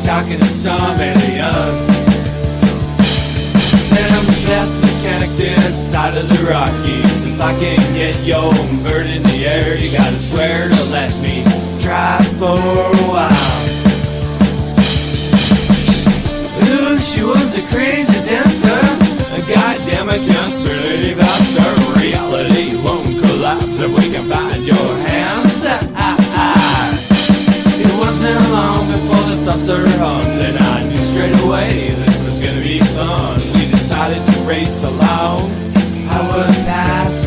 Talking to some aliens. Said I'm the best mechanic this side of the Rockies. If I can get your bird in the air, you gotta swear to let me try for a while. Ooh, she was a crazy dancer, a goddamn I can't believe our reality won't collapse if we can find your hands. It wasn't long before the saucer hummed, and I knew straight away this was gonna be fun. We decided to race along Highway Pass,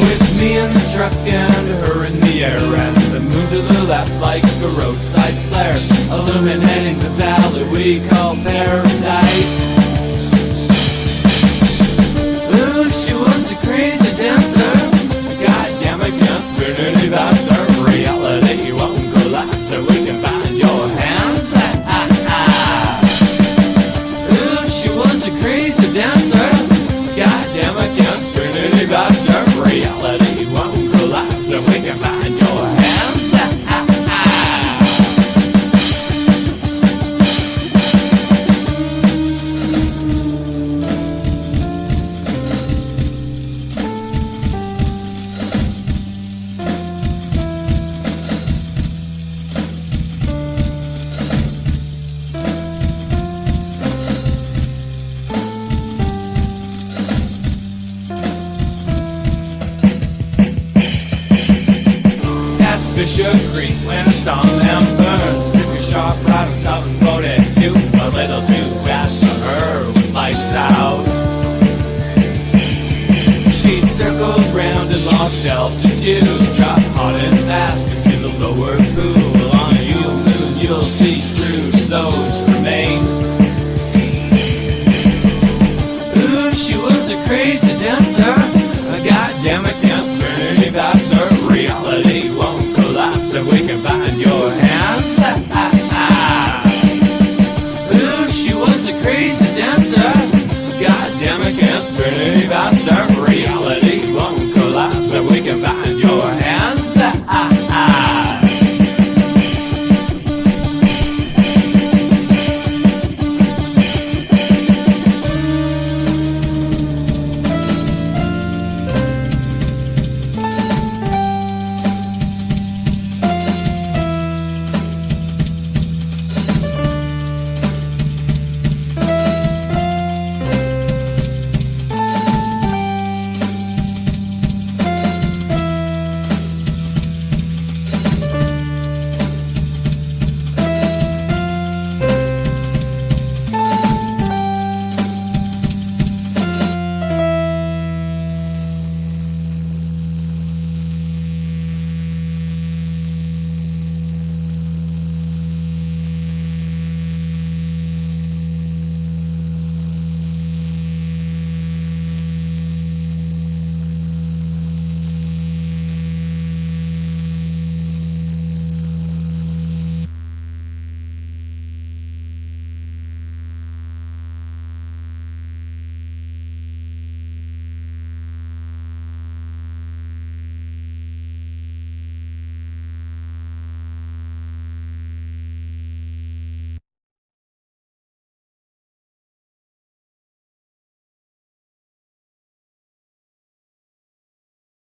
with me in the truck and her in the air, and the moon to the left like a roadside flare, illuminating the valley we call paradise. Ooh, she was a crazy dancer, goddamn I can't spin any faster. Reality won't collapse so we can find your hands. Ooh, she was a crazy dancer, goddamn I can't spin any faster. Reality won't collapse so we can find your hands. Creek when I saw him